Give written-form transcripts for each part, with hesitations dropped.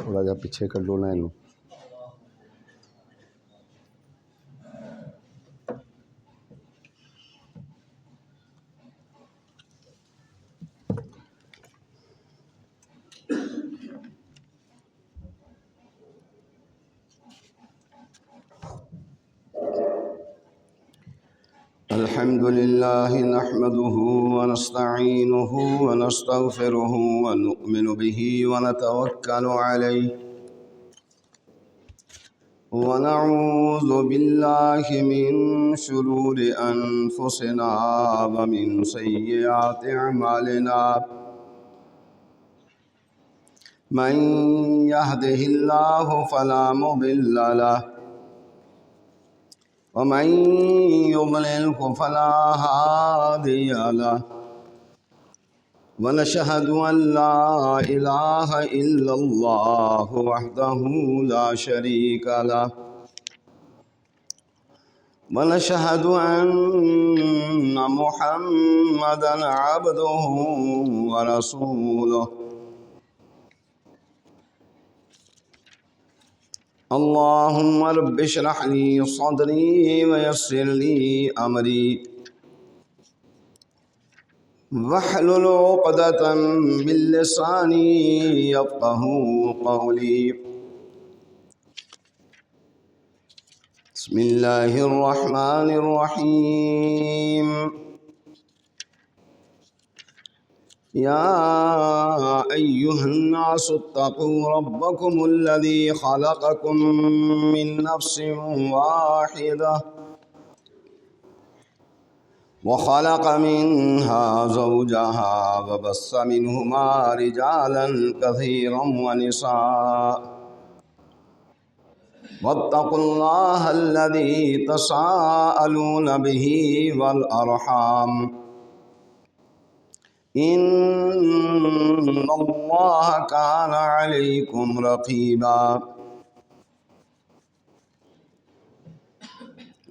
تھوڑا جا پیچھے کر لو نا انہوں۔ الحمد لله نحمده ونستعينه ونستغفره ونؤمن به ونتوكل عليه ونعوذ بالله من شرور أنفسنا ومن سيئات أعمالنا من يهده الله فلا مضل له ومن يضلله فلا هادي له ونشهد أن لا إله إلا الله وحده لا شريك له ونشهد أن محمدا عبده ورسوله اللهم رب اشرح لي صدري ويسر لي أمري واحلل عقدة من لساني يفقهوا قولي بسم الله الرحمن الرحيم يا أيها الناس اتقوا ربكم الذي خلقكم من نفس واحدة وخلق منها زوجها وبث منهما رجالا كثيرا ونساء واتقوا الله الذي تساءلون به والأرحام إن الله كان عليكم رقيبا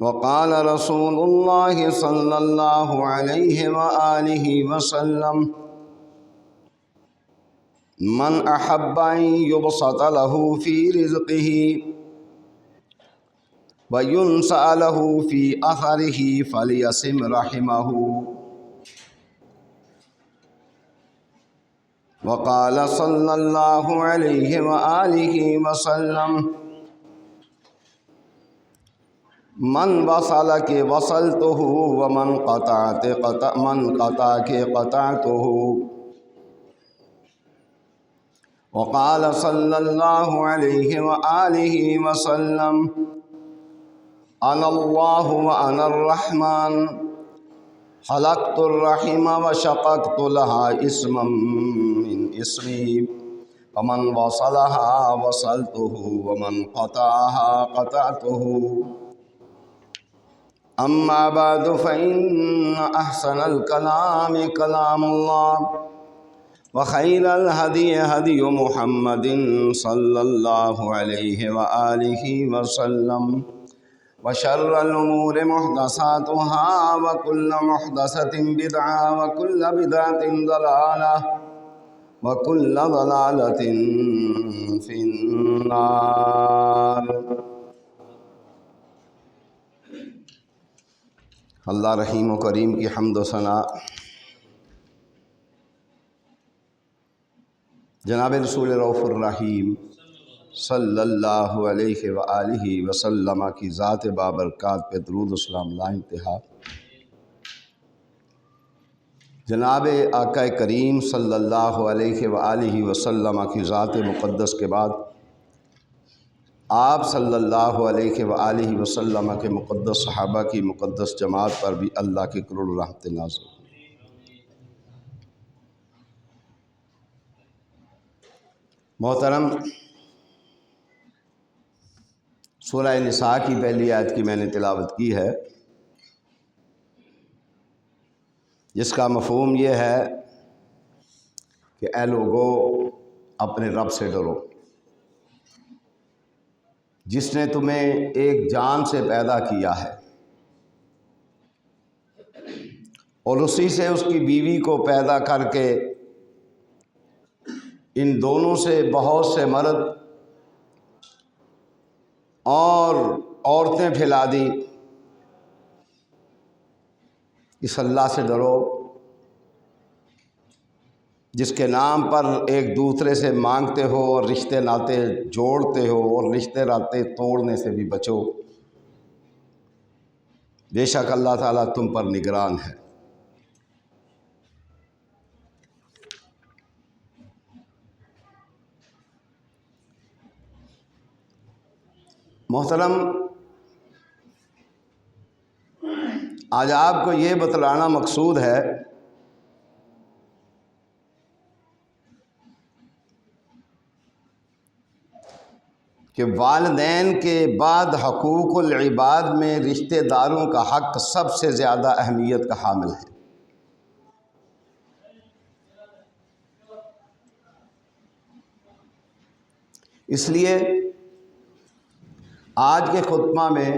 وقال رسول الله صلى الله عليه وآله وسلم من أحب أن يبسط له في رزقه وينسأ له في أثره فليصم رحمه وقال صلى الله عليه وآله وسلم من وصلك وصلته ومن قطعك قطعته وقال صلى الله عليه وآله وسلم أنا الله وأنا الرحمن خلقت الرحم وشققت لها اسما من اسمي ومن وصلها وصلته ومن قطعها قطعته أما بعد فإن أحسن الكلام كلام الله وخير الهدي هدي محمد صلى الله عليه وآله وسلم وشر الأمور محدثاتها وكل محدثة بدعة وكل بدعة ضلالة وكل ضلالة في النار۔ اللہ رحیم و کریم کی حمد و ثنا جناب رسول رؤوف الرحیم صلی اللہ علیہ وآلہ وسلم کی ذات بابرکات پہ درود و سلام لا انتہا، جناب آقا کریم صلی اللہ علیہ وآلہ وسلم کی ذات مقدس کے بعد آپ صلی اللہ علیہ وآلہ وسلم کے مقدس صحابہ کی مقدس جماعت پر بھی اللہ کی کروڑ رحمت نازل۔ محترم، سورہ نساء کی پہلی آیت کی میں نے تلاوت کی ہے، جس کا مفہوم یہ ہے کہ اے لوگو اپنے رب سے ڈرو، جس نے تمہیں ایک جان سے پیدا کیا ہے اور اسی سے اس کی بیوی کو پیدا کر کے ان دونوں سے بہت سے مرد اور عورتیں پھیلا دی، اس اللہ سے ڈرو جس کے نام پر ایک دوسرے سے مانگتے ہو اور رشتے ناتے جوڑتے ہو، اور رشتے ناتے توڑنے سے بھی بچو، بے شک اللہ تعالیٰ تم پر نگران ہے۔ محترم، آج آپ کو یہ بتلانا مقصود ہے کہ والدین کے بعد حقوق العباد میں رشتہ داروں کا حق سب سے زیادہ اہمیت کا حامل ہے۔ اس لیے آج کے خطبہ میں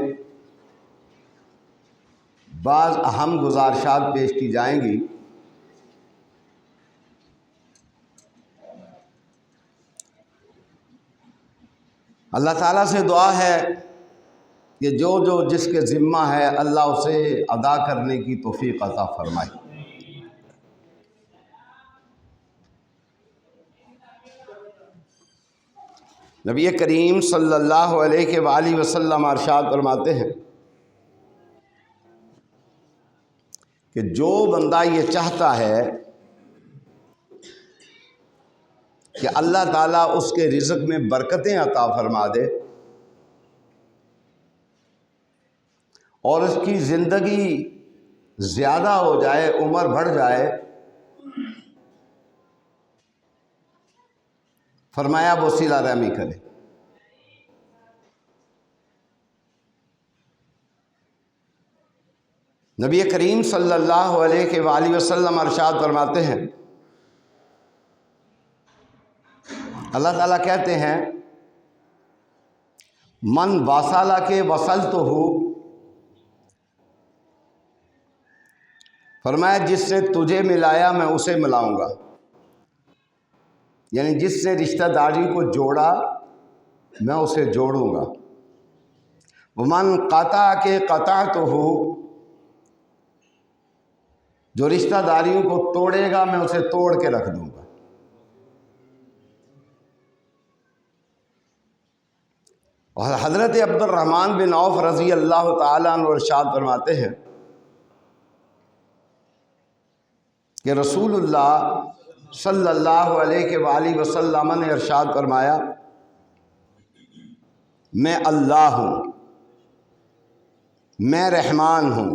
بعض اہم گزارشات پیش کی جائیں گی۔ اللہ تعالیٰ سے دعا ہے کہ جو جس کے ذمہ ہے اللہ اسے ادا کرنے کی توفیق عطا فرمائے۔ نبی کریم صلی اللہ علیہ وآلہ وسلم ارشاد فرماتے ہیں کہ جو بندہ یہ چاہتا ہے کہ اللہ تعالیٰ اس کے رزق میں برکتیں عطا فرما دے اور اس کی زندگی زیادہ ہو جائے، عمر بڑھ جائے، فرمایا وہ صلہ رحمی کرے۔ نبی کریم صلی اللہ علیہ وآلہ وسلم ارشاد فرماتے ہیں، اللہ تعالیٰ کہتے ہیں من واصلہ کے وصلتہ، فرمایا جس سے تجھے ملایا میں اسے ملاؤں گا، یعنی جس نے رشتہ داری کو جوڑا میں اسے جوڑوں گا۔ ومن قطع کے قطعتہ، جو رشتہ داریوں کو توڑے گا میں اسے توڑ کے رکھ دوں گا۔ اور حضرت عبد الرحمن بن عوف رضی اللہ تعالیٰ عنہ ارشاد فرماتے ہیں کہ رسول اللہ صلی اللہ علیہ وآلہ وسلم نے ارشاد فرمایا، میں اللہ ہوں، میں رحمان ہوں،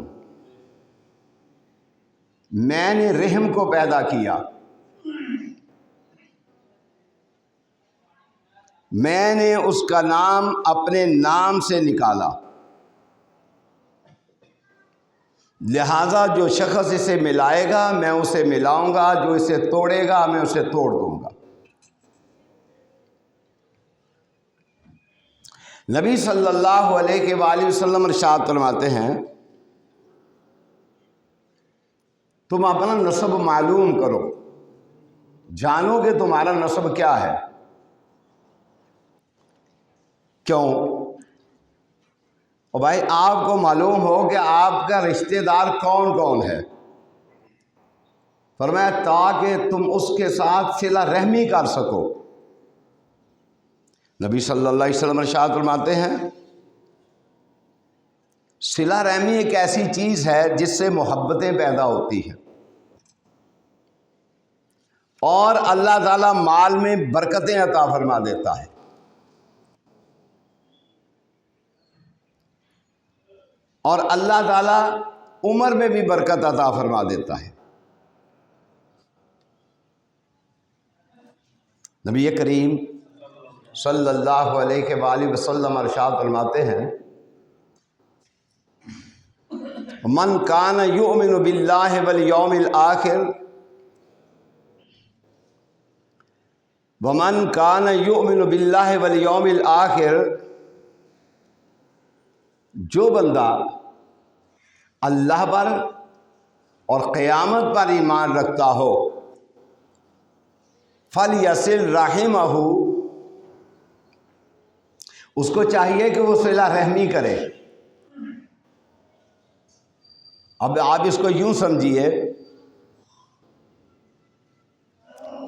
میں نے رحم کو پیدا کیا، میں نے اس کا نام اپنے نام سے نکالا، لہذا جو شخص اسے ملائے گا میں اسے ملاؤں گا، جو اسے توڑے گا میں اسے توڑ دوں گا۔ نبی صلی اللہ علیہ وآلہ وسلم ارشاد فرماتے ہیں تم اپنا نسب معلوم کرو، جانو کہ تمہارا نسب کیا ہے۔ کیوں؟ اور بھائی آپ کو معلوم ہو کہ آپ کا رشتہ دار کون کون ہے، فرمایا تاکہ تم اس کے ساتھ صلہ رحمی کر سکو۔ نبی صلی اللہ علیہ وسلم ارشاد فرماتے ہیں صلہ رحمی ایک ایسی چیز ہے جس سے محبتیں پیدا ہوتی ہیں اور اللہ تعالیٰ مال میں برکتیں عطا فرما دیتا ہے۔ اور اللہ تعالیٰ عمر میں بھی برکت عطا فرما دیتا ہے۔ نبی کریم صلی اللہ علیہ وآلہ وسلم ارشاد فرماتے ہیں من کان یؤمن باللہ والیوم الآخر ومن کان یؤمن باللہ والیوم الآخر، جو بندہ اللہ پر اور قیامت پر ایمان رکھتا ہو فَلْيَصِلْ رَحِمَهُ، اس کو چاہیے کہ وہ صلہ رحمی کرے۔ اب آپ اس کو یوں سمجھیے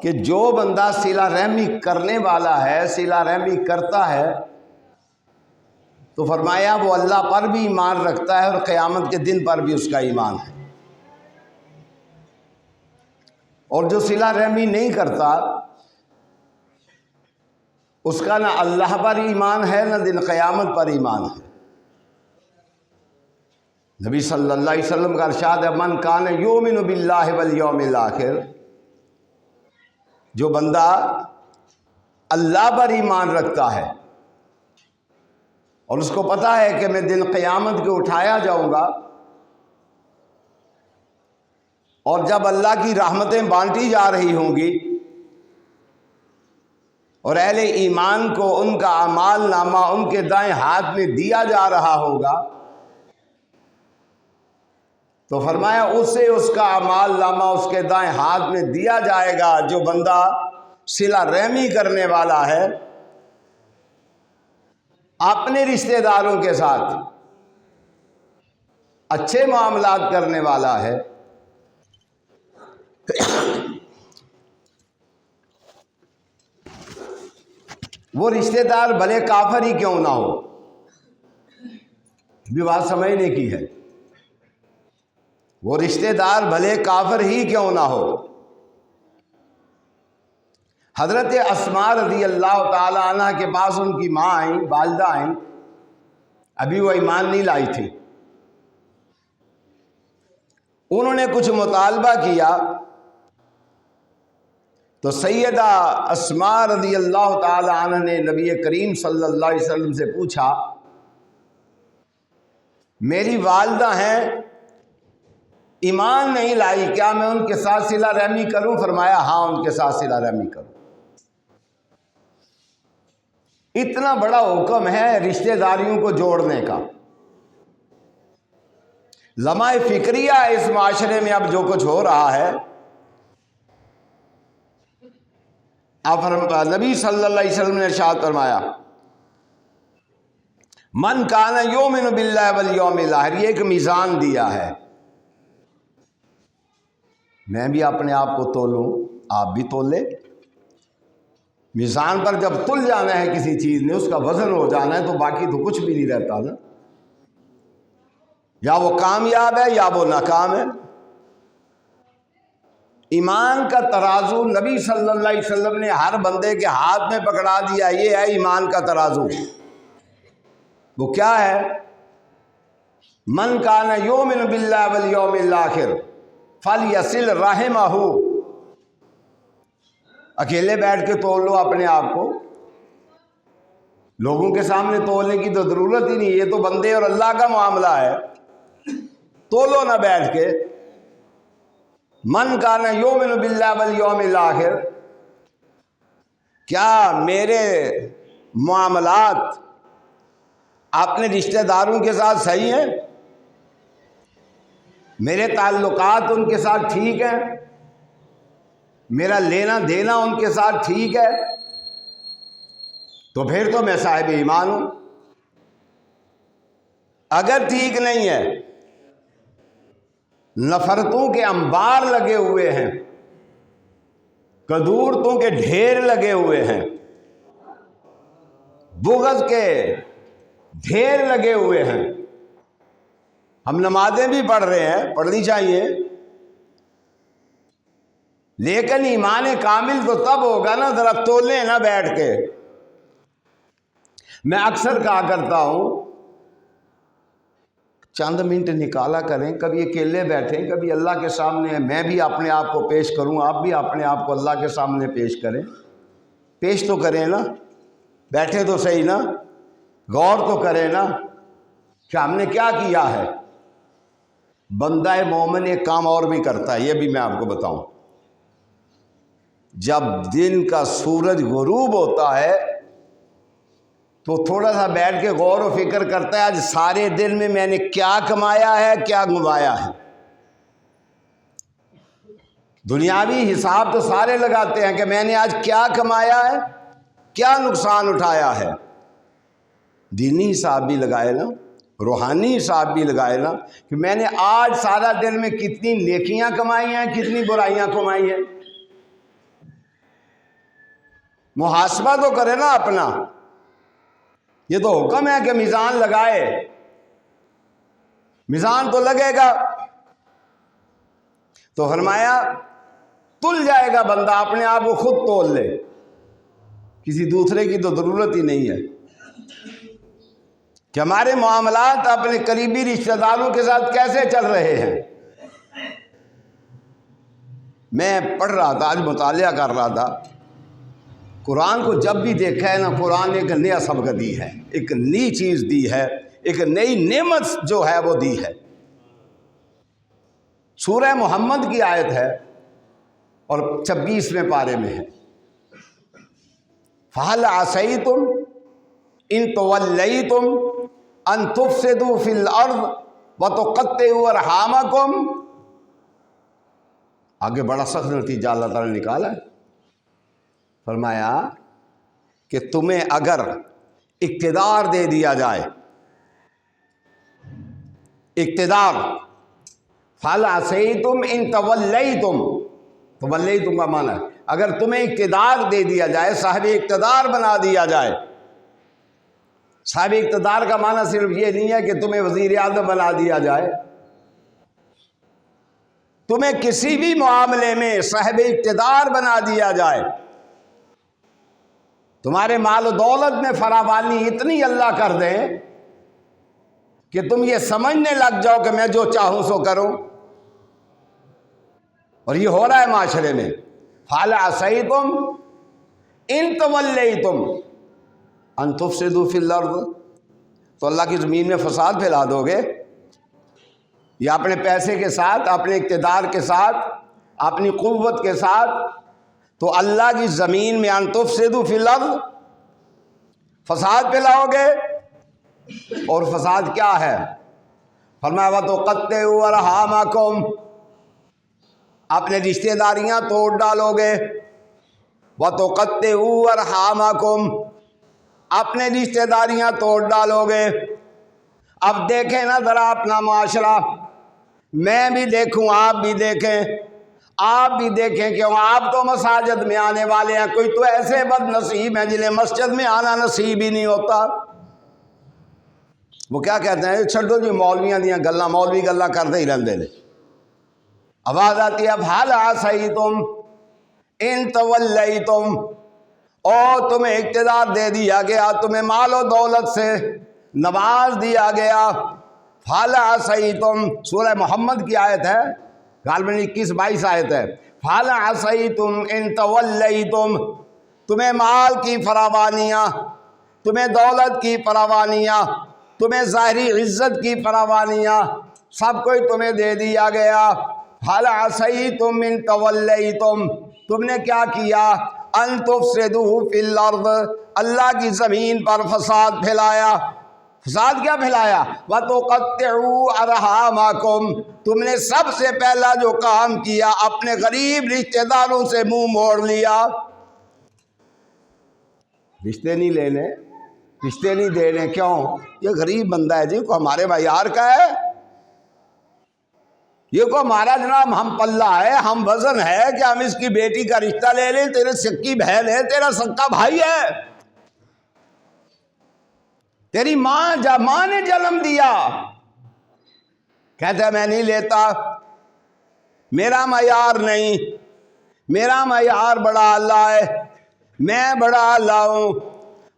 کہ جو بندہ صلہ رحمی کرنے والا ہے، صلہ رحمی کرتا ہے، تو فرمایا وہ اللہ پر بھی ایمان رکھتا ہے اور قیامت کے دن پر بھی اس کا ایمان ہے۔ اور جو صلہ رحمی نہیں کرتا، اس کا نہ اللہ پر ایمان ہے نہ دن قیامت پر ایمان ہے۔ نبی صلی اللہ علیہ وسلم کا ارشاد ہے، من کان یؤمن باللہ والیوم الآخر، جو بندہ اللہ پر ایمان رکھتا ہے اور اس کو پتہ ہے کہ میں دن قیامت کو اٹھایا جاؤں گا، اور جب اللہ کی رحمتیں بانٹی جا رہی ہوں گی اور اہل ایمان کو ان کا اعمال نامہ ان کے دائیں ہاتھ میں دیا جا رہا ہوگا، تو فرمایا اسے اس کا اعمال نامہ اس کے دائیں ہاتھ میں دیا جائے گا۔ جو بندہ صلہ رحمی کرنے والا ہے، اپنے رشتہ داروں کے ساتھ اچھے معاملات کرنے والا ہے، وہ رشتہ دار بھلے کافر ہی کیوں نہ ہو، بھی بات سمجھنے کی ہے، وہ رشتہ دار بھلے کافر ہی کیوں نہ ہو۔ حضرت اسماء رضی اللہ تعالی عنہ کے پاس ان کی ماں آئیں، والدہ آئیں، ابھی وہ ایمان نہیں لائی تھی۔ انہوں نے کچھ مطالبہ کیا تو سیدہ اسماء رضی اللہ تعالی عنہ نے نبی کریم صلی اللہ علیہ وسلم سے پوچھا، میری والدہ ہیں، ایمان نہیں لائی، کیا میں ان کے ساتھ صلہ رحمی کروں؟ فرمایا ہاں، ان کے ساتھ صلہ رحمی کروں۔ اتنا بڑا حکم ہے رشتہ داریوں کو جوڑنے کا۔ لمحہ فکریہ اس معاشرے میں اب جو کچھ ہو رہا ہے، اب نبی صلی اللہ علیہ وسلم نے ارشاد فرمایا، من کان یؤمن باللہ والیوم الآخر، یہ ایک میزان دیا ہے۔ میں بھی اپنے آپ کو تولوں، آپ بھی تول لیں۔ میزان پر جب تل جانا ہے کسی چیز نے، اس کا وزن ہو جانا ہے، تو باقی تو کچھ بھی نہیں رہتا نا، یا وہ کامیاب ہے یا وہ ناکام ہے۔ ایمان کا ترازو نبی صلی اللہ علیہ وسلم نے ہر بندے کے ہاتھ میں پکڑا دیا، یہ ہے ایمان کا ترازو۔ وہ کیا ہے؟ من کان یؤمن باللہ والیوم الآخر فلیصل رحمہ۔ اکیلے بیٹھ کے تول لو اپنے آپ کو، لوگوں کے سامنے تولنے کی تو ضرورت ہی نہیں، یہ تو بندے اور اللہ کا معاملہ ہے۔ تولو نہ بیٹھ کے، من کان یؤمن باللہ والیوم الآخر، کیا میرے معاملات اپنے رشتہ داروں کے ساتھ صحیح ہیں؟ میرے تعلقات ان کے ساتھ ٹھیک ہیں؟ میرا لینا دینا ان کے ساتھ ٹھیک ہے؟ تو پھر تو میں صاحب ایمان ہوں۔ اگر ٹھیک نہیں ہے، نفرتوں کے انبار لگے ہوئے ہیں، کدورتوں کے ڈھیر لگے ہوئے ہیں، بغض کے ڈھیر لگے ہوئے ہیں، ہم نمازیں بھی پڑھ رہے ہیں، پڑھنی چاہیے، لیکن ایمان کامل تو تب ہوگا نا، ذرا تولیں نہ بیٹھ کے۔ میں اکثر کہا کرتا ہوں، چند منٹ نکالا کریں، کبھی اکیلے بیٹھیں، کبھی اللہ کے سامنے میں بھی اپنے آپ کو پیش کروں، آپ بھی اپنے آپ کو اللہ کے سامنے پیش کریں، پیش تو کریں نا، بیٹھے تو صحیح نا، غور تو کریں نا کہ ہم نے کیا کیا ہے۔ بندہ مومن ایک کام اور بھی کرتا ہے، یہ بھی میں آپ کو بتاؤں، جب دن کا سورج غروب ہوتا ہے تو تھوڑا سا بیٹھ کے غور و فکر کرتا ہے، آج سارے دن میں نے کیا کمایا ہے، کیا گنوایا ہے۔ دنیاوی حساب تو سارے لگاتے ہیں کہ میں نے آج کیا کمایا ہے، کیا نقصان اٹھایا ہے۔ دینی حساب بھی لگائے نا، روحانی حساب بھی لگائے نا کہ میں نے آج سارا دن میں کتنی نیکیاں کمائی ہیں، کتنی برائیاں کمائی ہیں۔ محاسبہ تو کرے نا اپنا۔ یہ تو حکم ہے کہ میزان لگائے، میزان تو لگے گا۔ تو فرمایا تل جائے گا بندہ، اپنے آپ کو خود تول لے، کسی دوسرے کی تو ضرورت ہی نہیں ہے کہ ہمارے معاملات اپنے قریبی رشتہ داروں کے ساتھ کیسے چل رہے ہیں۔ میں پڑھ رہا تھا، آج مطالعہ کر رہا تھا، قرآن کو جب بھی دیکھا ہے نا، قرآن نے ایک نیا سبق دی ہے، ایک نئی چیز دی ہے، ایک نئی نعمت جو ہے وہ دی ہے۔ سورہ محمد کی آیت ہے اور 26ویں پارے میں ہے، فَهَلْ عَصَيْتُمْ إِن تَوَلَّيْتُمْ أَن تُفْسِدُوا فِي الْأَرْضِ وَتُقَطِّعُوا أَرْحَامَكُمْ۔ آگے بڑا سخت نتیجہ اللہ تعالیٰ نے نکالا ہے۔ فرمایا کہ تمہیں اگر اقتدار دے دیا جائے، اقتدار، فَهَلْ عَصَيْتُمْ إِن تَوَلَّيْتُمْ، تولیتم کا معنی ہے اگر تمہیں اقتدار دے دیا جائے، صاحب اقتدار بنا دیا جائے۔ صاحب اقتدار کا معنی صرف یہ نہیں ہے کہ تمہیں وزیر اعظم بنا دیا جائے، تمہیں کسی بھی معاملے میں صاحب اقتدار بنا دیا جائے، تمہارے مال و دولت میں فراوانی اتنی اللہ کر دیں کہ تم یہ سمجھنے لگ جاؤ کہ میں جو چاہوں سو کروں۔ اور یہ ہو رہا ہے معاشرے میں۔ فَهَلْ عَصَيْتُمْ إِن تَوَلَّيْتُمْ أَن تُفْسِدُوا فِي الْأَرْضِ، تو اللہ کی زمین میں فساد پھیلا دو گے، یا اپنے پیسے کے ساتھ، اپنے اقتدار کے ساتھ، اپنی قوت کے ساتھ، تو اللہ کی زمین میں ان تفسدوا فی الارض، فساد پھیلاؤ گے۔ اور فساد کیا ہے؟ فرمایا وَتُقَطِّعُوا أَرْحَامَكُمْ، اپنے رشتہ داریاں توڑ ڈالو گے۔ وَتُقَطِّعُوا أَرْحَامَكُمْ، اپنے رشتہ داریاں توڑ ڈالو گے۔ اب دیکھیں نا ذرا اپنا معاشرہ، میں بھی دیکھوں، آپ بھی دیکھیں، آپ بھی دیکھیں کہ آپ تو مساجد میں آنے والے ہیں، کوئی تو ایسے بد نصیب ہیں جنہیں مسجد میں آنا نصیب ہی نہیں ہوتا۔ وہ کیا کہتے ہیں، چھڈو جی مولویاں دیاں گلاں، مولوی گلاں کرتے ہی رہندے نے۔ آواز آتی ہے فَهَلْ عَصَيْتُمْ إِن تَوَلَّيْتُمْ، او تمہیں اقتدار دے دیا گیا، تمہیں مال و دولت سے نواز دیا گیا۔ فَهَلْ عَصَيْتُمْ، سورہ محمد کی آیت ہے، غالباً 21-22 آیت ہے۔ فَهَلْ عَصَيْتُمْ إِن تَوَلَّيْتُمْ، تمہیں مال کی فراوانیاں، تمہیں دولت کی فراوانیاں، تمہیں ظاہری عزت کی فراوانیاں، سب کوئی تمہیں دے دیا گیا۔ فَهَلْ عَصَيْتُمْ إِن تَوَلَّيْتُمْ، تم نے کیا کیا؟ أَن تُفْسِدُوا فِي الْأَرْضِ، اللہ کی زمین پر فساد پھیلایا۔ فساد کیا پھیلایا؟ وَتُقَطِّعُوا أَرْحَامَكُمْ، تم نے سب سے پہلا جو کام کیا اپنے غریب رشتہ داروں سے منہ موڑ لیا۔ رشتے نہیں لینے، رشتے نہیں دینے، کیوں؟ یہ غریب بندہ ہے جی، کو ہمارے معیار کا ہے، یہ کو ہمارا جناب ہم پلہ ہے، ہم وزن ہے کہ ہم اس کی بیٹی کا رشتہ لے لیں، تیرے سکی بہن ہے، تیرا سکا بھائی ہے، تیری ماں نے جنم دیا، کہتا ہے میں نہیں لیتا، میرا معیار نہیں، میرا معیار بڑا اعلیٰ ہے، میں بڑا اعلیٰ ہوں۔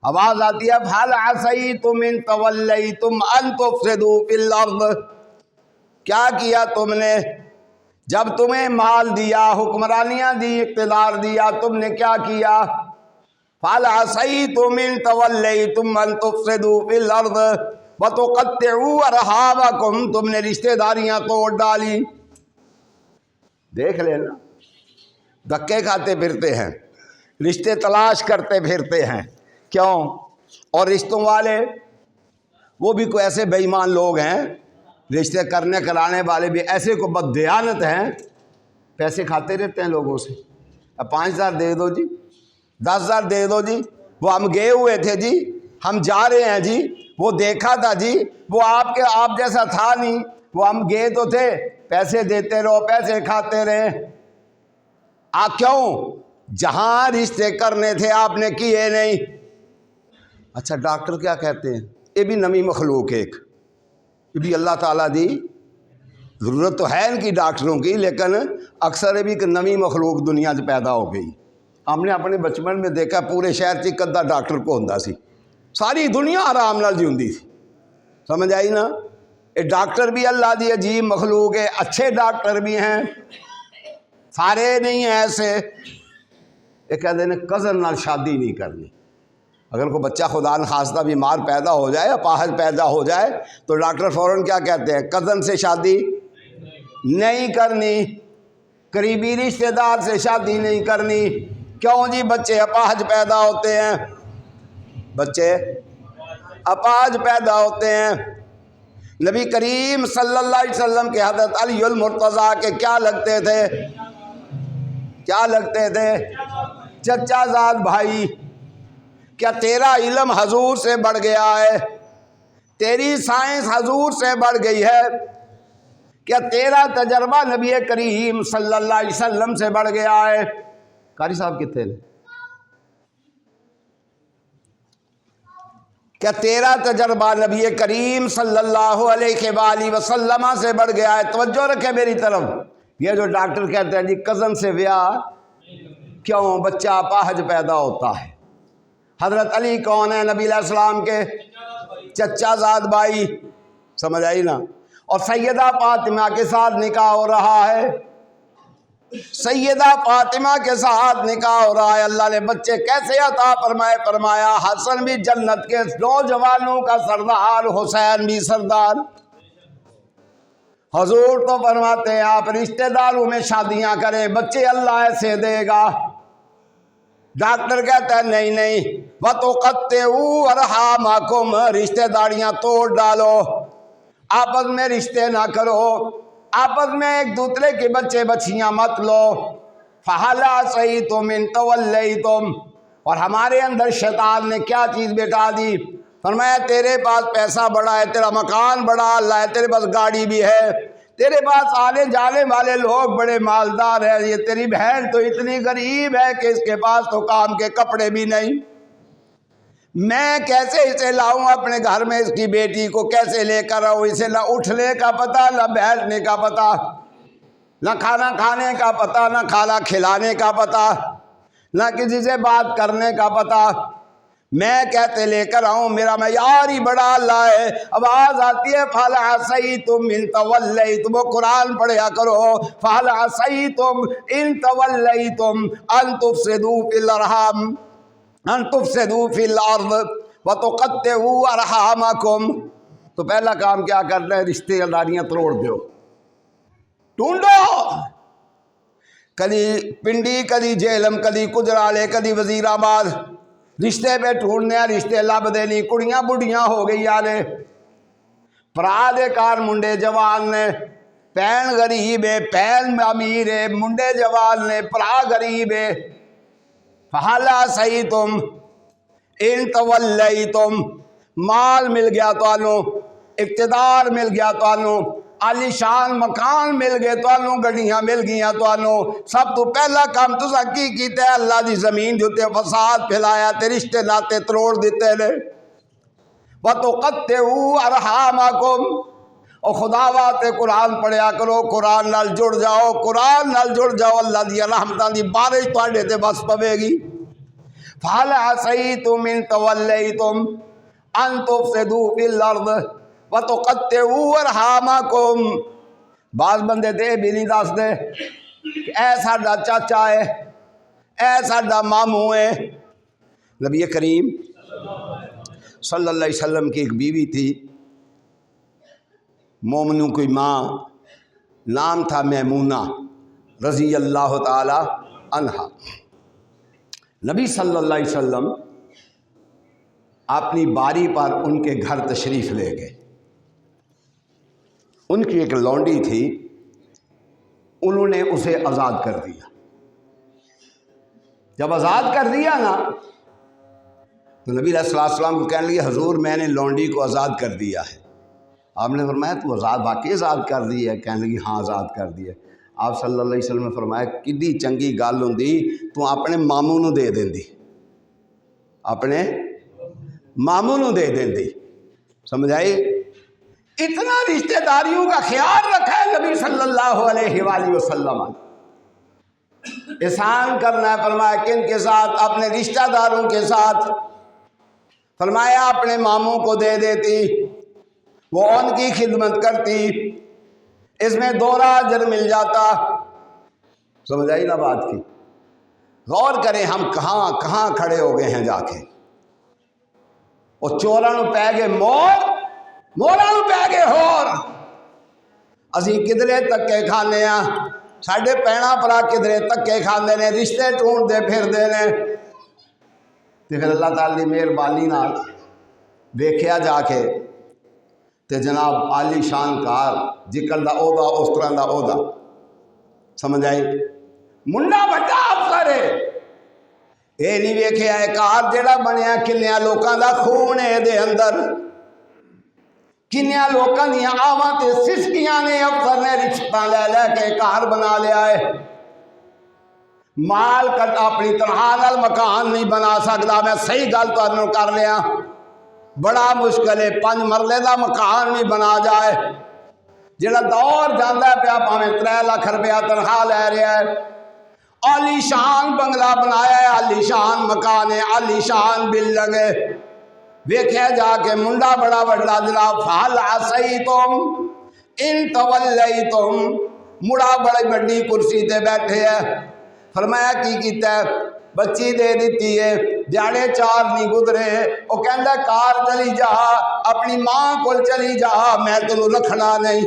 آواز آتی ہے فَهَلْ عَصَيْتُمْ إِن تَوَلَّيْتُمْ أَن تُفْسِدُوا فِي الْأَرْضِ، کیا کیا تم نے جب تمہیں مال دیا، حکمرانیاں دی، اقتدار دیا، تم نے کیا کیا؟ فَهَلْ عَصَيْتُمْ إِن تَوَلَّيْتُمْ أَن تُفْسِدُوا فِي الْأَرْضِ وَتُقَطِّعُوا أَرْحَامَكُمْ، تم نے رشتہ داریاں توڑ ڈالی۔ دیکھ لینا، دھکے کھاتے پھرتے ہیں، رشتے تلاش کرتے پھرتے ہیں، کیوں؟ اور رشتوں والے وہ بھی کوئی ایسے بے ایمان لوگ ہیں، رشتے کرنے کرانے والے بھی ایسے کو بددیانت ہیں، پیسے کھاتے رہتے ہیں لوگوں سے۔ اب 5,000 دے دو جی، 10,000 دے دو جی، وہ ہم گئے ہوئے تھے جی، ہم جا رہے ہیں جی، وہ دیکھا تھا جی، وہ آپ جیسا تھا نہیں، وہ ہم گئے تو تھے، پیسے دیتے رہو، پیسے کھاتے رہے۔ کیوں؟ جہاں رشتے کرنے تھے آپ نے کیے نہیں۔ اچھا ڈاکٹر کیا کہتے ہیں؟ یہ بھی نمی مخلوق ہے ایک، یہ بھی اللہ تعالیٰ دی ضرورت تو ہے ان کی ڈاکٹروں کی، لیکن اکثر یہ بھی ایک نمی مخلوق دنیا سے پیدا ہو گئی۔ ہم نے اپنے بچپن میں دیکھا پورے شہر سے کدہ ڈاکٹر کو ہوندا سی، ساری دنیا آرام نال جی ہوندی سی، سمجھ آئی نا؟ یہ ڈاکٹر بھی اللہ دی عجیب مخلوق ہے، اچھے ڈاکٹر بھی ہیں، سارے نہیں ہیں ایسے۔ یہ کہتے ہیں کزن نال شادی نہیں کرنی۔ اگر کوئی بچہ خدا نخواستہ بیمار پیدا ہو جائے، اپاہج پیدا ہو جائے، تو ڈاکٹر فوراً کیا کہتے ہیں؟ کزن سے شادی نہیں کرنی، قریبی رشتہ دار سے شادی نہیں کرنی۔ کیوں جی؟ بچے اپاہج پیدا ہوتے ہیں، بچے اپاہج پیدا ہوتے ہیں۔ نبی کریم صلی اللہ علیہ وسلم کے حضرت علی المرتضیٰ کے کیا لگتے تھے؟ کیا لگتے تھے؟ چچا زاد بھائی۔ کیا تیرا علم حضور سے بڑھ گیا ہے؟ تیری سائنس حضور سے بڑھ گئی ہے؟ کیا تیرا تجربہ نبی کریم صلی اللہ علیہ وسلم سے بڑھ گیا ہے؟ قاری صاحب کتنے ہیں؟ کیا تیرا تجربہ نبی کریم صلی اللہ علیہ وآلہ وسلم سے بڑھ گیا ہے؟ توجہ رکھے میری طرف۔ یہ جو ڈاکٹر کہتے ہیں جی کزن سے بیاہ، کیوں؟ بچہ اپاہج پیدا ہوتا ہے۔ حضرت علی کون ہے؟ نبی علیہ السلام کے چچا زاد بھائی، سمجھ آئی نا؟ اور سیدہ فاطمہ کے ساتھ نکاح ہو رہا ہے، سیدہ فاطمہ کے ساتھ نکاح ہو رہا ہے۔ اللہ نے بچے کیسے عطا فرمائے؟ فرمایا حسن بھی جنت کے نوجوانوں کا سردار، حسین بھی سردار۔ حضور تو فرماتے ہیں آپ رشتہ داروں میں شادیاں کریں، بچے اللہ ایسے دے گا۔ ڈاکٹر کہتا ہے نہیں نہیں، وَتُقَطِّعُوا أَرْحَامَكُمْ، رشتہ داریاں توڑ ڈالو، آپس میں رشتے نہ کرو، آپس میں ایک دوسرے کے بچے بچیاں مت لو۔ فَهَلْ عَصَيْتُمْ إِن تَوَلَّيْتُمْ، اور ہمارے اندر شیطان نے کیا چیز بٹھا دی؟ فرمایا تیرے پاس پیسہ بڑا ہے، تیرا مکان بڑا اللہ ہے، تیرے پاس گاڑی بھی ہے، تیرے پاس آنے جانے والے لوگ بڑے مالدار ہیں، یہ تیری بہن تو اتنی غریب ہے کہ اس کے پاس تو کام کے کپڑے بھی نہیں، میں کیسے اسے لاؤں اپنے گھر میں؟ اس کی بیٹی کو کیسے لے کر آؤں؟ اسے نہ اٹھنے کا پتہ، نہ بیٹھنے کا پتہ، نہ کھانا کھانے کا پتہ، نہ کھانا کھلانے کا پتہ، نہ کسی سے بات کرنے کا پتہ، میں کہتے لے کر آؤں؟ میرا معیار ہی بڑا اللہ ہے۔ آواز آتی ہے فَهَلْ عَصَيْتُمْ إِن تَوَلَّيْتُمْ، وہ قرآن پڑھیا کرو، فَهَلْ عَصَيْتُمْ إِن تَوَلَّيْتُمْ أَن تُفْسِدُوا فِي الْأَرْحَامِ أَن تُفْسِدُوا فِي الْأَرْضِ وَتُقَطِّعُوا أَرْحَامَكُمْ۔ تو پہلا کام کیا کرنا ہے؟ رشتے داریاں توڑ دو، ڈھونڈو، کدی پنڈی، کدی جہلم، کدی کجرالے، کدی وزیر آباد، رشتے پہ ڈھونڈنے، رشتے لب دے نہیں، کڑیاں بڑھیاں ہو گئی آلے، پرا دے کار منڈے جوان نے، پین غریب ہے، پین امیر ہے، منڈے جوان نے، پرا غریب ہے۔ فَهَلْ عَصَيْتُمْ إِن تَوَلَّيْتُمْ، مال مل گیا تو اقتدار مل گیا تو عالی شان مکان مل گئے تو گڈیاں مل گیا تو سب تو پہلا کام تسا کی کیتا ہے؟ اللہ دی زمین جو تے فساد پھیلایا تے رشتے ناتے تروڑ دیتے نے۔ وَتُقَطِّعُوا أَرْحَامَكُمْ، اور خدا واتے قرآن پڑھیا کرو، قرآن نال جڑ جاؤ، قرآن نال جڑ جاؤ، اللہ دی رحمتاں دی بارش تواڈے تے بس پوے گی۔ فَهَلْ عَصَيْتُمْ إِن تَوَلَّيْتُمْ أَن تُفْسِدُوا فِي الْأَرْضِ وَتُقَطِّعُوا أَرْحَامَكُمْ۔ بعض بندے تے بھی نہیں دس دے کہ اے ساڈا چاچا ہے، اے ساڈا ماموں ہے۔ نبی کریم صلی اللہ علیہ وسلم کی ایک بیوی تھی، مومنوں کی ماں، نام تھا میمونہ رضی اللہ تعالی عنہا۔ نبی صلی اللہ علیہ وسلم اپنی باری پر ان کے گھر تشریف لے گئے۔ ان کی ایک لونڈی تھی، انہوں نے اسے آزاد کر دیا۔ جب آزاد کر دیا نا تو نبی علیہ السلام کو کہنے لگے حضور میں نے لونڈی کو آزاد کر دیا ہے۔ آپ نے فرمایا تو واقعی آزاد کر دی ہے؟ کہنے لگی ہاں آزاد کر دی ہے۔ آپ صلی اللہ علیہ وسلم نے فرمایا کڈی چنگی گل ہوندی تو اپنے ماموں نو دے دیندی، اپنے ماموں نو دے دیندی، سمجھ آئی؟ اتنا رشتہ داریوں کا خیال رکھا ہے نبی صلی اللہ علیہ وآلہ وسلم۔ احسان کرنا ہے، فرمایا کن کے ساتھ؟ اپنے رشتہ داروں کے ساتھ۔ فرمایا اپنے ماموں کو دے دیتی، وہ ان کی خدمت کرتی، اس میں دوہرا اجر مل جاتا۔ سمجھ آئی نا بات کی؟ غور کریں ہم کہاں کہاں کھڑے ہو گئے ہیں جا کے۔ وہ چوراں نو پے گئے مور، موراں نو پے گئے ہور۔ اسی کدرے تکے کھانے ہاں، ساڈے پینا پرا کدرے تکے کھاندے نے، رشتے ٹونڈتے پھردے نے۔ تے پھر اللہ تعالی دی مہربانی نال ویکھیا جا کے تے جناب عالی شان کار جکل دا عہدہ اس طرح دا عہدہ، سمجھ آئی؟ منڈا بڑا افسر ہے، اے نہیں ویکھیا ہے کار جڑا بنیا کنیاں لوکاں دا خون ہے دے اندر، کنیاں لوکاں دیاں آواں تے سسکیاں نے افسر نے رشتہ لے لے کے کار بنا لیا ہے۔ مال کٹ اپنی تنہا نال مکان نہیں بنا سکتا، میں صحیح گل تانوں کر لیا، بڑا مشکل ہے 5 مرلے دا مکان نہیں بنا جائے۔ جڑا دور جاندا ہے پیا پاویں 3 لاکھ روپیہ تنخواہ لے رہا ہے، عالی شان بنگلہ بنایا ہے، عالی شان مکان ہے، عالی شان بلڈنگ ہے، ویکھیا جا کے منڈا بڑا بڑا جناب فَهَلْ عَصَيْتُمْ إِن تَوَلَّيْتُمْ، مڑا بڑی بڑی کرسی تے بیٹھے ہے۔ فرمایا کی کیتا ہے؟ بچی دے دیتی ہے، دیاڑے 4 نہیں گزرے، وہ کہندا کار چلی جا، اپنی ماں کو چلی جا، میں تینوں رکھنا نہیں۔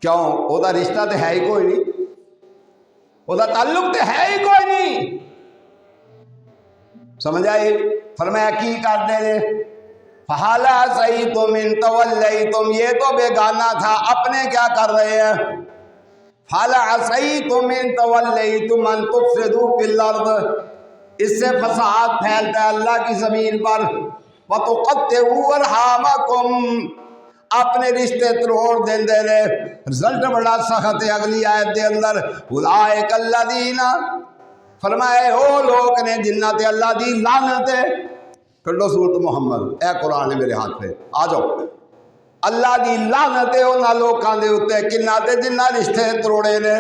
کیوں؟ وہ دا رشتہ تے ہے ہی کوئی نہیں، وہ دا تعلق تے ہے ہی کوئی نہیں، سمجھ آئی؟ فرمایا کی کر دے رے؟ فَهَلْ عَصَيْتُمْ إِن تَوَلَّيْتُمْ، یہ تو بیگانہ تھا، اپنے کیا کر رہے ہیں؟ فَهَلْ عَصَيْتُمْ إِن تَوَلَّيْتُمْ أَن تُفْسِدُوا فِي الْأَرْضِ، اس سے فساد پھیلتا ہے اللہ کی زمین پر۔ وَتُقَطِّعُوا أَرْحَامَكُمْ، اپنے رشتے تروڑ دین دے رہے۔ رزلٹ بڑا سخت ہے اگلی آیت دے اندر، أُولَٰئِكَ الَّذِينَ، فرمائے او لوگ نے جنہ تے اللہ دی لعنت ہے۔ پھر لو سورۃ محمد، اے قرآن ہے میرے ہاتھ پہ، آ جاؤ۔ اللہ دی لعنت ہے انہاں لوکاں دے اوتے کنہ تے جنہ رشتے تروڑے نے۔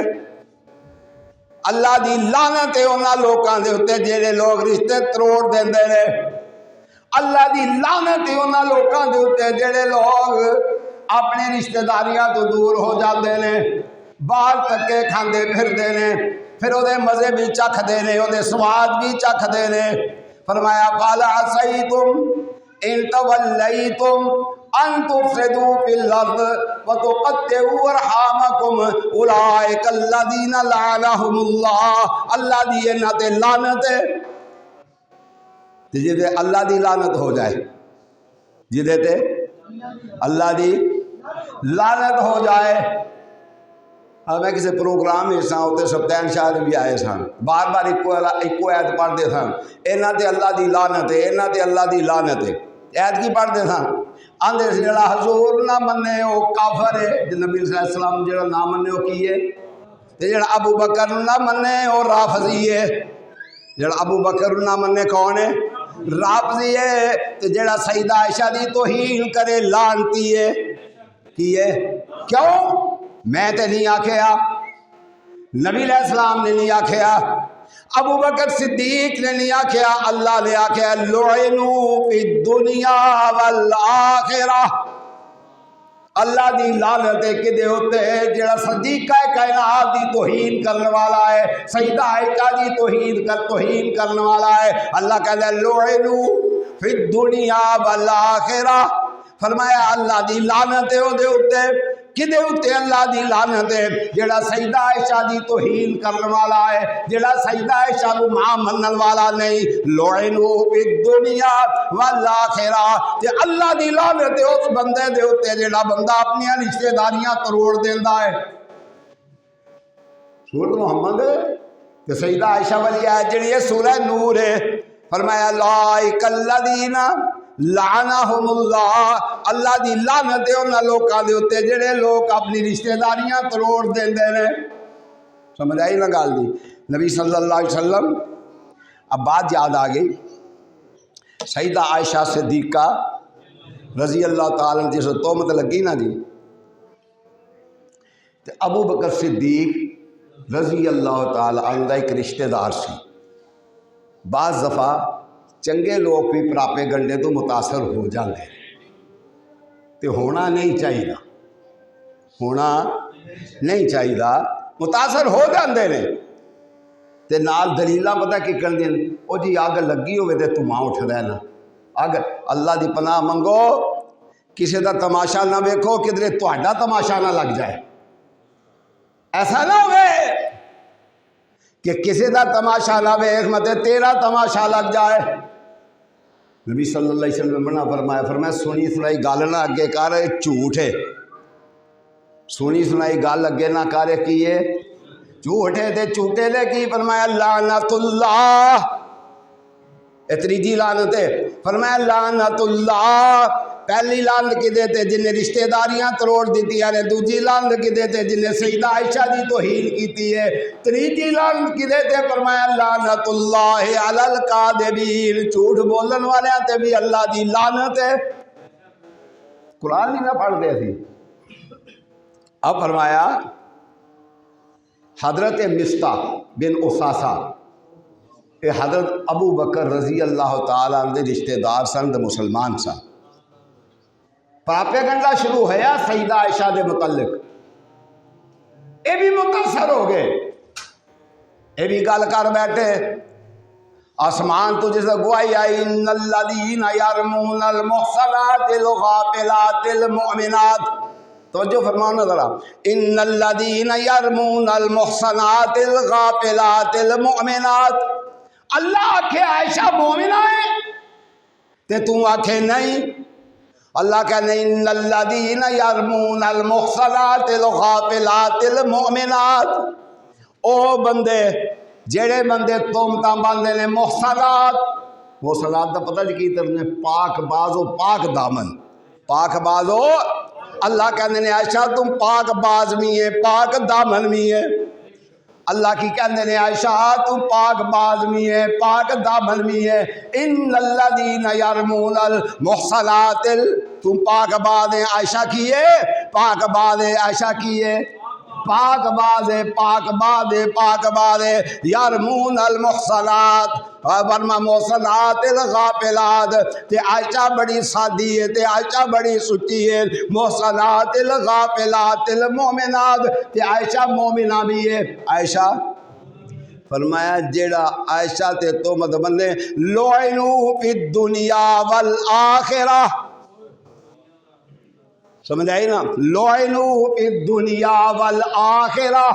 اللہ دی لعنت ہے انہاں لوکاں دے اوتے جڑے لوگ رشتے تروڑ دیندے نے۔ اللہ دی لعنت ہے انہاں لوکاں دے اوتے جڑے لوگ اپنے رشتہ داریاں تو دور ہو جاندے نے، باہر تکے کھاندے پھردے نے، پھر او دے مزے بھی چکھدے نے، او دے سواد بھی چکھدے نے۔ فرمایا فَهَلْ عَصَيْتُمْ إِن تَوَلَّيْتُمْ أَن تُفْسِدُوا فِي الْأَرْضِ وَتُقَطِّعُوا أَرْحَامَكُمْ أُولَٰئِكَ الَّذِينَ لَعَنَهُمُ اللَّهُ، اللہ دی انہاں تے لعنت ہے۔ جدے اللہ دی لعنت ہو جائے، جدے تے اللہ دی لعنت ہو جائے۔ میں کسی پروگرام میں سا اتنے سبتین شاید بھی آئے سن، بار بار ایکو ایت پڑھتے سن، انہاں تے اللہ دی لعنت ہے، انہاں تے اللہ دی لعنت ہے۔ ایت کی پڑھتے سن؟ آندے سے جڑا حضور نہ مننے وہ کافر ہے، نبی صلی اللہ علیہ وسلم جڑا نہ مننے وہ کی ہے، تے جڑا ابو بکر نہ مننے وہ رافضی ہے۔ جڑا ابو بکر نہ مننے کون ہے؟ رافضی ہے۔ تے جڑا سیدہ عائشہ دی توہین کرے لعنتی ہے۔ کی ہے؟ کیوں؟ میں تے نہیں آکھیا، نبی علیہ السلام نے نہیں آکھیا، ابو بکر صدیق نے نہیں آکھیا، اللہ نے آکھیا لعنوا فی الدنیا والآخرہ۔ اللہ دی لعنت کدے ہوتے جڑا صدیقہ کائنات دی توہین کرنے والا ہے، سیدہ عائشہ دی توہین کرنے والا ہے۔ اللہ کہتا ہے لعنوا فی الدنیا والآخرہ۔ فرمایا اللہ دی لعنت ہے او دے اوتے، کدے اوتے اللہ دی لعنت ہے؟ جڑا سیدہ عائشہ دی توہین کرنے والا ہے، جڑا سیدہ عائشہ کو ماں منن والا نہیں۔ لعنوا فی الدنیا والآخرہ، تے اللہ دی لعنت ہے اس بندے دے اوتے جڑا بندہ اپنی رشتہ داریاں تروڑ دیندا ہے۔ سورۃ محمد تو سیدہ عائشہ والی آیت جڑی ہے سورہ نور ہے، فرمایا اولئک الذین لعنہم اللہ، اللہ دی لعنت ہے انہاں لوکاں دے اوتے جڑے لوگ اپنی رشتہ داریاں تروڑ دیندے نے۔ سمجھ آئی نا گل دی؟ نبی صلی اللہ علیہ وسلم، اب بات یاد آ گئی، سیدہ عائشہ صدیقہ رضی اللہ تعالیٰ عنہ جس تہمت لگی نا جی، تو ابو بکر صدیق رضی اللہ تعالیٰ عنہ دا ایک رشتہ دار سی۔ بعض دفعہ چنگے لوگ بھی پراپے گنڈے تو متاثر ہو جاندے، تو ہونا نہیں چاہیے، ہونا نہیں چاہیے، متاثر ہو جاندے نے۔ تے نال دلیلاں پتہ کی کردے نے، او جی اگ لگی ہوئے تے دھواں اٹھدا ہے نا، اگ اللہ دی پناہ منگو، کسی دا تماشا نہ ویکھو، کدھرے تہاڈا تماشا نہ لگ جائے۔ ایسا نہ ہوئے کہ کسی دا تماشا نہ ویکھ متے تیرا تماشا لگ جائے۔ نبی صلی اللہ علیہ وسلم نے منع فرمایا، فرمایا سنی سنائی گل نہ اگے کر، جھوٹ ہے، سنی سنائی گل اگے نہ کر، کی ہے جھوٹ ہے۔ تے جھوٹے نے کی فرمایا لعنت اللہ، تیجی لعنت ہے، فرمایا لعنت اللہ، پہلی لعنت کی دیتے جن نے رشتہ داریاں تروڑ دیتی ہے، دوسری لعنت کی دیتے جن نے سیدہ عائشہ دی توہین کیتی ہے، تیجی لعنت کی دیتے فرمایا لعنت اللہ علی الکاذبین، جھوٹ بولن والے تے بھی اللہ دی لعنت ہے۔ قرآن نہیں نہ پڑھ دے تھی۔ اب فرمایا حضرت مصطح بن اساسہ، اے حضرت ابو بکر رضی اللہ تعالیٰ عنہ رشتہ دار سن تے مسلمان سن۔ پاپے گنڈا شروع ہوا سیدہ عائشہ دے متعلق، اے بھی متاثر ہو گئے، اے بھی گل کر بیٹھے، آسمان تو جیسے گواہی آئی ان الذین یرمون المحصنات الغافلات المؤمنات، توجہ فرماؤ نا ذرا، ان الذین یرمون المحصنات الغافلات المؤمنات، اللہ آکھے عائشہ مومنہ ہے تے تو آکھے نہیں، اللہ کہنے ان الذین یرمون المحصنات الغافلات المؤمنات، او بندے جڑے بندے تہمتاں باندھے نے محصنات، محصنات دا پتہ جی کی طرح پاک باز و پاک دامن، پاک باز و، اللہ کہنے نے عائشہ تم پاک باز بھی ہے پاک دامن بھی ہے، اللہ کی کہنے نے عائشہ تم پاک باز بھی ہے پاک دامن بھی ہے، ان الذین یرمون المحصنات، تم پاک باز ہے عائشہ کی ہے، پاک باز ہے عائشہ کی ہے، پاک باز ہے پاک باز ہے پاک باز ہے، یرمون المحصنات ورما محصنات الغافلات، تے عائشہ بڑی سادی ہے تے عائشہ بڑی سچی ہے، محصنات الغافلات المؤمنات، تے عائشہ مومنہ بھی ہے۔ عائشہ فرمایا جیڑا عائشہ تے تہمت بندے لعنوا فی الدنیا والآخرہ، سمجھ آئی نا، لعنوا فی الدنیا والآخرہ،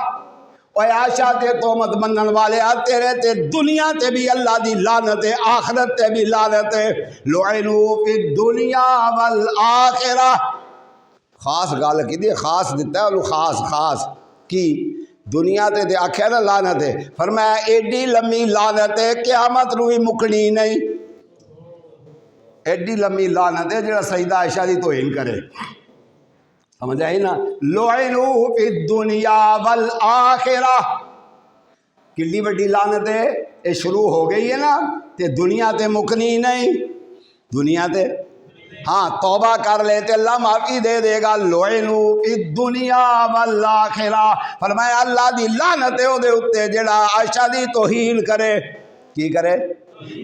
اے عائشہ تے تہمت بنن والے تیرے تے دنیا تے بھی اللہ دی لعنت ہے، آخرت تے بھی لعنت ہے، لعنوا فی الدنیا والآخرہ، خاص گل کی دی، خاص دیتا ہے انہوں، خاص خاص کی دنیا تے آکھیا نا لعنت ہے، فرمایا ایڈی لمبی لعنت ہے قیامت روی مکڑی نہیں، ایڈی لمبی لعنت ہے جڑا سیدہ عائشہ دی توہین کرے، سمجھ آئی نا، لعنوا فی الدنیا والآخرہ، کلی بڑی لعنت ہے، یہ شروع ہو گئی ہے نا، تے دنیا تے مکنی نہیں، دنیا تے ہاں توبہ کر لے تے اللہ معافی دے دے گا، لعنوا فی الدنیا والآخرہ، فرمایا اللہ دی لعنت ہے او دے اتے جڑا عائشہ دی توہین کرے، کی کرے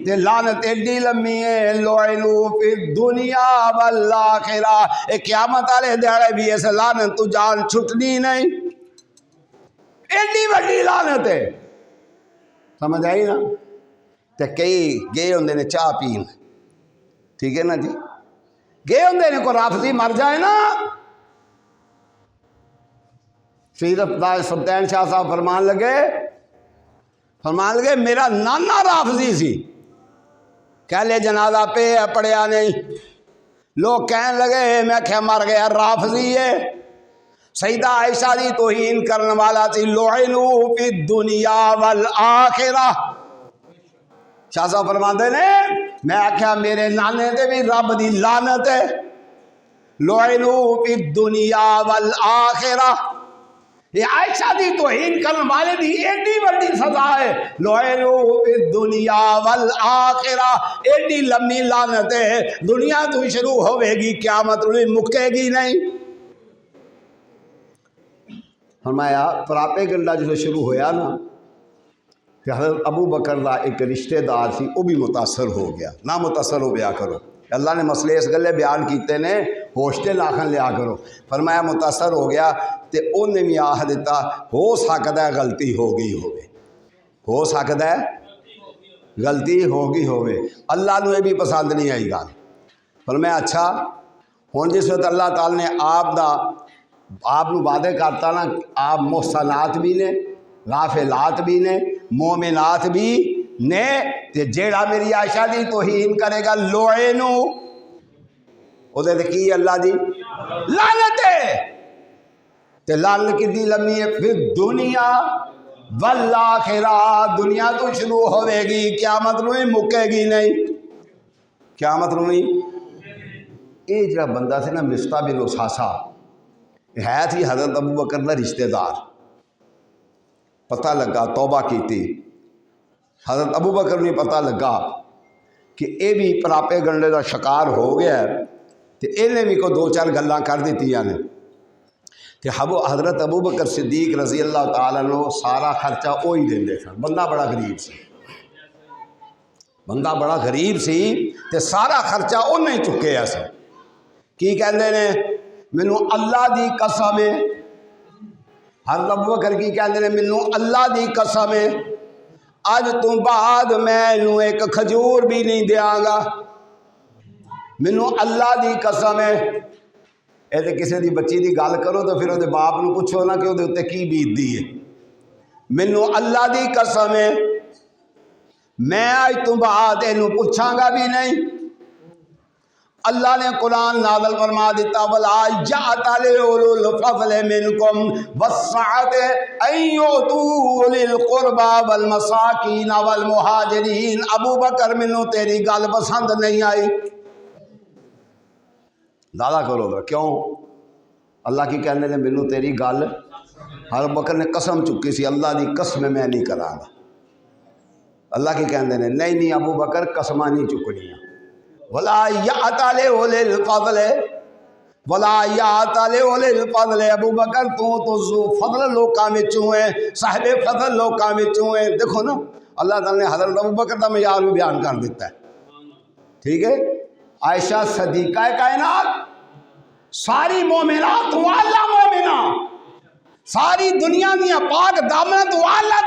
تے لعنت ایڈی لمبی ہے، لعنوا فی الدنیا والآخرہ، اے قیامت والے دیہڑے بھی اس لعنت تو جان چھٹنی نہیں، ایڈی بڑی لعنت ہے، سمجھ آئی نا۔ تے کئی گئے ہوندے نے چاہ پین، ٹھیک ہے نا جی، گئے ہوندے نے کو رافضی مر جائے نا، سید سلطان شاہ صاحب فرمان لگے میرا نانا رافضی سی، کہہ لے جنازہ پہ پڑھیا نہیں، لوگ کہنے لگے میں کہہ مر گیا رافضی ہے، سیدہ عائشہ دی توہین کرن والا سی لعنو فی الدنیا والآخرہ. شاہ صاحب فرماندے نے میں آکھیا میرے نانے تے بھی رب دی لعنت ہے. لعنو فی الدنیا والآخرہ. یہ عائشہ دی توہین کرن والے دی ایڈی بڑی سزا ہے. لعنو فی الدنیا والآخرہ. ایڈی لمبی لعنت ہے. دنیا تو شروع ہوے گی قیامت مکے گی نہیں. فرمایا پراپیگنڈا جو شروع ہویا نا کہ حضرت ابو بکر دا ایک رشتہ دار سی وہ بھی متاثر ہو گیا. نہ متاثر ہو گیا کرو. اللہ نے مسئلے اس گلے بیان کیتے نے ہوشتے لاکھن لیا کرو. فرمایا متاثر ہو گیا تے انہیں بھی آہ دیتا ہو سکتا ہے غلطی ہو گئی ہوئے. ہو سکتا ہے غلطی ہوگی ہوئے. اللہ نے بھی پسند نہیں آئی گل. فرمایا اچھا ہوں جس وقت اللہ تعالی نے آپ وعدے کرتا نا آپ محسنات بھی نے غافلات بھی نے مومنات بھی نے تے جیڑا میری عائشہ دی توہین کرے گا لعنو او دے کی اللہ دی لعنت ہے. تے لعنت کتنی لمبی ہے پھر دنیا والآخرہ. دنیا تو شروع ہوے گی قیامت نو مکے گی نہیں. قیامت نو یہ جڑا بندہ سی نا مصطح بن اساسہ ہے تھی حضرت ابو بکر کا رشتہ دار. پتہ لگا توبہ کیتی. حضرت ابو بکر نے پتہ لگا کہ اے بھی پراپے گنڈے کا شکار ہو گیا ہے تو انہیں بھی کوئی دو چار گلاں کر دیتی نے کہ حضرت ابو بکر صدیق رضی اللہ تعالیٰ نے سارا خرچہ وہی دے سن. بندہ بڑا غریب سی. بندہ بڑا غریب سی تے سارا خرچہ انہیں چکے سی. کی کہندے نے مینوں اللہ دی قسم ہے. حضرت ابو بکر کی کہندے نے مینوں اللہ دی قسم ہے اج تو بعد میں ایک کھجور بھی نہیں دیاں گا. مینوں اللہ دی قسم ہے. اے تے کسی دی بچی دی گل کرو تو پھر وہ باپ نو پوچھو نا کہ وہ کی بیت دی ہے. مینوں اللہ دی قسم ہے میں اج تو بعد اینو پوچھاں گا بھی نہیں. اللہ نے قرآن نازل فرما دیتا وَلَا يَأْتَلِ أُولُو الْفَضْلِ مِنْكُمْ وَالسَّعَةِ أَن يُؤْتُوا أُولِي الْقُرْبَى وَالْمَسَاكِينَ وَالْمُهَاجِرِينَ. ابو بکر مینوں تیری گل پسند نہیں آئی. دادا کرو گا کیوں؟ اللہ کی کہنے نے مینوں تیری گل. حضرت بکر نے قسم چکی سی اللہ دی قسم میں نہیں کراں گا. اللہ کی کہنے نے نہیں ابو بکر قسماں نہیں چکنیاں. ولا یأتل اولل الفضل ولا یأتل اولل الفضل. ابو بکر تو ذو فضل لوکاں وچوں ہے صاحب فضل لوکاں وچوں ہے. دیکھو نا اللہ تعالی نے حضرت ابو بکر کا معیار بھی بیان کر دیتا ہے. ٹھیک ہے. عائشہ صدیقہ کائنات ساری مومنات تو اعلیٰ مومنہ ساری دنیا دیا پاک دامن تو اعلیٰ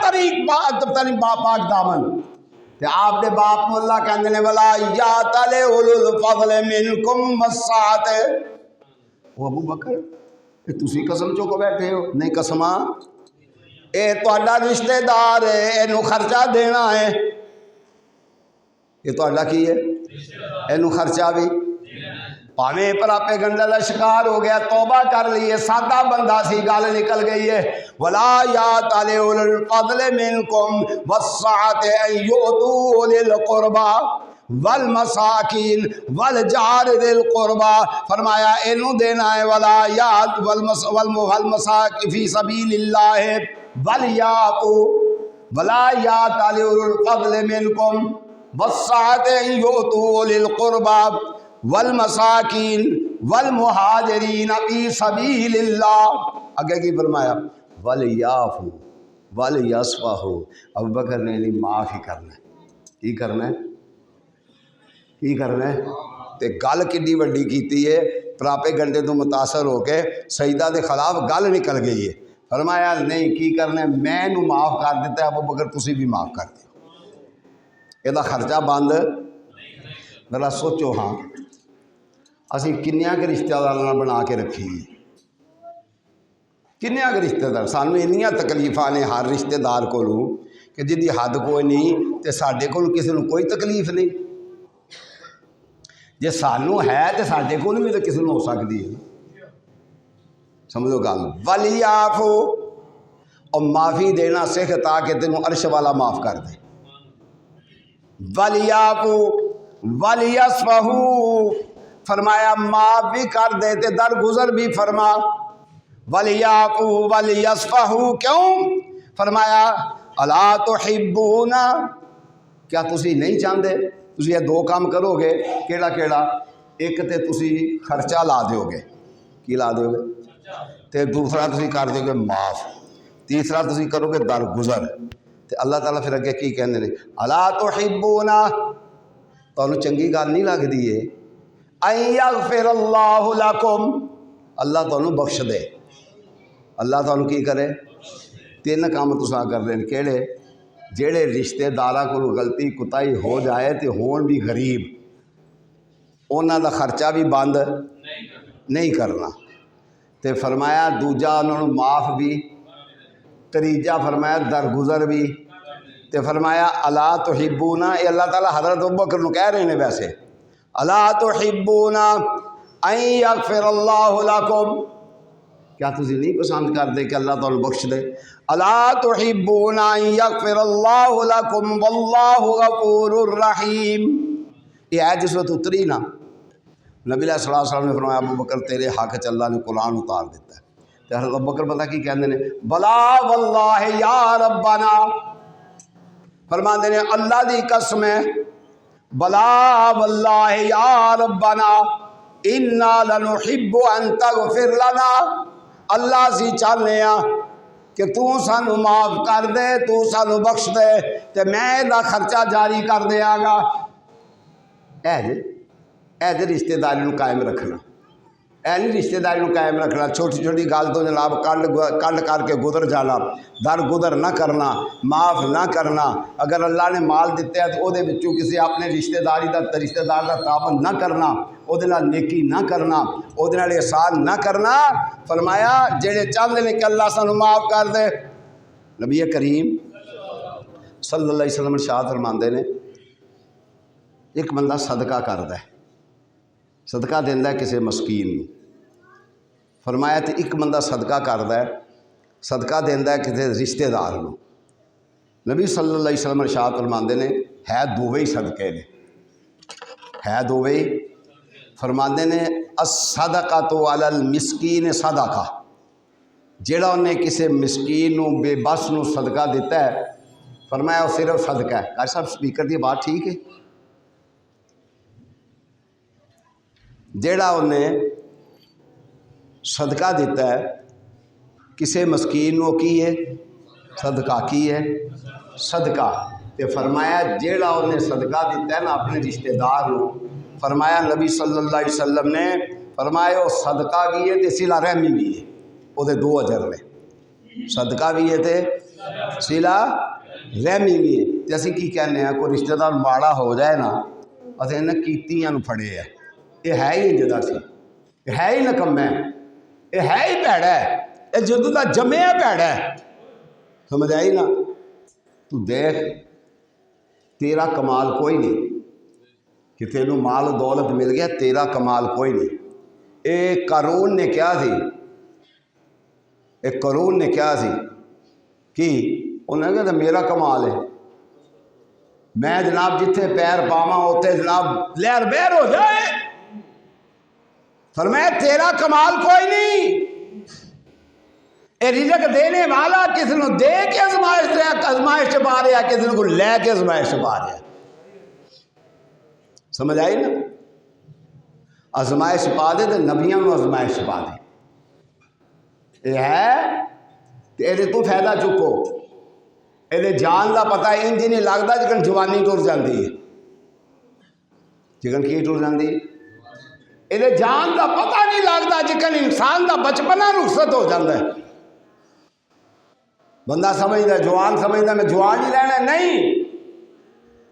پاک دامن. تے آپ دے باپ نو اللہ کہندے نے ولا یأتل اولو الفضل منکم والسعۃ. او ابو بکر اے تسی قسم چوک بیٹھے ہو. نہیں قسماں اے تہاڈا رشتہ دار ہے اینو خرچہ دینا ہے. یہ تہاڈا کی ہے اینو خرچہ بھی پاویں پراپے گنڈے دا شکار ہو گیا توبہ کر لیے سادہ بندہ سی گل نکل گئی ہے. ولا یأتل اولو الفضل منکم والسعۃ ان یؤتوا اولی القربى والمساکین والجار ذی القربى. فرمایا اینو دینا ہے ولا یات والمساکین فی سبیل اللہ ولیعفوا. ولا یأتل اولو الفضل منکم والسعۃ ان یؤتوا اولی القربى والمساکین والمہاجرین فی سبیل اللہ. آگے کی فرمایا ولیعفوا ولیصفحوا. ابو بکر نے نہیں معاف ہی کرنا ہے. کی کرنا ہے کی کرنا ہے. تے گل کڈی وڈی کیتی ہے پراپے گھنٹے تو متاثر ہو کے سیدہ دے خلاف گل نکل گئی ہے. فرمایا نہیں کی کرنا ہے میں نو معاف کر دیتا ہے ابو بکر تسی بھی معاف کر دو. یہ خرچہ بند. ذرا سوچو ہاں اسی کنیاں کے رشتہ دار بنا کے رکھی کنیاں کے رشتہ دار. سانو انیاں تکلیفاں نے ہر رشتہ دار کو کہ جدی حد کوئی نہیں تے ساڈے کول کسی نو کوئی تکلیف نہیں. جے سانو ہے تے ساڈے کول بھی تے کسی نو ہو سکتی ہے. سمجھو گل، ولیعفو، اور معافی دینا سکھ تاکہ تینوں عرش والا معاف کر دے، ولیعفو ولیصفحو، فرمایا معاف بھی کر دے تے درگزر بھی فرما، ولیعفو ولیصفحو، کیوں؟ فرمایا الا تحبون، کیا تسی نہیں چاہتے؟ تسی یہ دو کام کرو گے، کیڑا کیڑا؟ ایک تے تسی خرچہ لا دیو گے، کی لا دیو گے؟ تے دوسرا تسی کر دیو گے معاف، تیسرا تسی کرو گے درگزر۔ تے اللہ تعالیٰ پھر اگے کی کہندے نے، الا تحبون، تانوں چنگی گل نہیں لگدی ہے ان یغفر اللہ لکم، اللہ تانوں بخش دے، اللہ تانوں کی کرے؟ تین کام تساں کر رہے ہیں، کیڑے؟ جیڑے رشتے داراں کول غلطی کوتاہی ہو جائے تے ہون بھی غریب، انہاں دا خرچہ بھی بند نہیں کرنا، تے فرمایا دوجا انہاں نوں معاف بھی، تریجا فرمایا درگزر بھی، تے فرمایا الا تحبون، یہ اللہ تعالیٰ حضرت ابوبکر نوں کہہ رہے ہیں ویسے، الا تحبون ان یغفر اللہ لکم، کیا تسی نہیں پسند کرتے کہ اللہ تعالیٰ بخش دے؟ الا تحبون ان یغفر اللہ لکم واللہ غفور الرحیم، یہ ہے جس وقت اتری نا، نبی علیہ الصلوۃ والسلام نے فرمایا ابوبکر تیرے حق چ اللہ نے قرآن اتار دیتا ہے، تے حضرت ابوبکر پتہ کی کہندے نے، بلا واللہ یا ربنا، فرماندے نے اللہ دی قسم ہے، بلا واللہ یا ربنا انا لنحب ان تغفر لنا، اللہ سی چاہنے ہاں کہ تو سانو معاف کر دے، تو سانو بخش دے، تے میں دا خرچہ جاری کر دیاں گا۔ اے جے رشتے داری نو قائم رکھنا، اے نہیں رشتے داری نو قائم رکھنا، چھوٹی چھوٹی گل تو جناب کنڈ کر کے گزر جانا، درگزر نہ کرنا، معاف نہ کرنا، اگر اللہ نے مال دیتا ہے تو وہ کسی اپنے رشتے دار دا تعاون نہ کرنا، وہ نیکی نہ کرنا، وہ احسان نہ کرنا، فرمایا جڑے چاہتے ہیں کہ اللہ سانو معاف کر دے، نبی کریم صلی اللہ علیہ وسلم ارشاد فرماندے نے، ایک بندہ صدقہ کردا ہے، صدقہ دیندا ہے کسی مسکین نو، فرمایا تے ایک بندہ صدقہ کردا ہے، صدقہ دیندا ہے کسی رشتے دار نو، نبی صلی اللہ علیہ وسلم ارشاد فرماندے نے ہے دوویں ہی صدقے نے، ہے دوویں ہی، فرماندے نے الصدقۃ علی المسکین صدقہ، جیڑا انہیں کسی مسکین نو بے بس نو صدقہ دیتا ہے، فرمایا وہ صرف صدقہ ہے۔ قاری صاحب سپیکر دی بات ٹھیک ہے؟ جیڑا انہیں صدقہ دیتا ہے کسی مسکین نو، کی ہے؟ صدقہ، کی ہے؟ صدقہ، تے فرمایا جیڑا انہیں صدقہ دیتا ہے نا اپنے رشتے دار نو، فرمایا نبی صلی اللہ علیہ وسلم نے فرمایا وہ صدقہ بھی ہے تے صلہ رحمی بھی ہے، وہ دے دو اجر نے، صدقہ بھی ہے تے صلہ رحمی بھی ہے۔ تے اسی کی کہنے ہیں کوئی رشتہ دار ماڑا ہو جائے نا، اسی انہیں کیتیاں نو پھڑے ہے، یہ ہے ہی انجدہ سی، یہ ہے ہی نکمہ ہے، یہ ہے ہی پیڑا ہے، یہ جدو دا جمعہ پیڑا ہے، سمجھ آئی نا؟ تو دیکھ تیرا کمال کوئی نہیں کہ تینوں مال و دولت مل گیا، تیرا کمال کوئی نہیں۔ ایک قارون نے کیا تھی، ایک قارون نے کیا تھی کہ انہوں نے کہا میرا کمال ہے، میں جناب جتھے پیر پاواں اوتے جناب لہر بہر ہو جائے، فرمایا تیرا کمال کوئی نہیں، اے رزق دینے والا کسی نے دے کے آزمائش پا رہا، کسی کو لے کے آزمائش پا رہا، سمجھ آئی نا؟ آزمائش پا دے تو نبیوں کو آزمائش پا دے، یہ ہے تو یہ تو فائدہ چکو، یہ جان کا پتا انج نہیں لگتا جکن جوانی ٹر جاتی ہے، جکن کی ٹر جاتی، یہ جان کا پتا نہیں لگتا جکن انسان کا بچپنا رخصت ہو جاتا ہے، بندہ سمجھتا جوان سمجھتا میں جوان ہی رہنا، نہیں،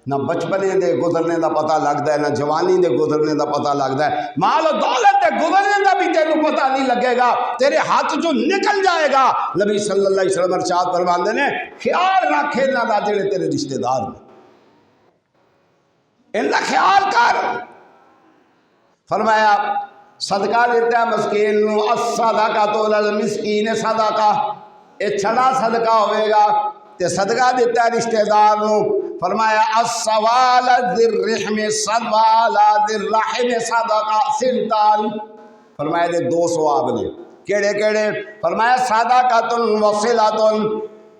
نہ بچپنے دے گزرنے دا پتہ لگتا ہے، نہ جوانی دے گزرنے دا پتہ لگتا ہے، مال و دولت دے گزرنے دا بھی تینوں پتہ نہیں لگے گا، تیرے ہاتھ جو نکل جائے گا۔ نبی صلی اللہ علیہ وسلم ارشاد فرماندے نے خیال رکھ انہاں دا جڑے تیرے رشتے دار نے، ان دا خیال کر، فرمایا صدقہ دیتا ہے مسکین نو، الصدقۃ للمسکین صدقہ، یہ چھڑا صدقہ ہوئے گا تے صدقہ دیتا ہے رشتہ دار نو۔ فرمایا السوال ذی الرحم سوال ذی الرحم صدقہ سنتان، فرمایا دے دو ثواب نے، کیڑے کیڑے؟ فرمایا صدقۃ و صلۃ،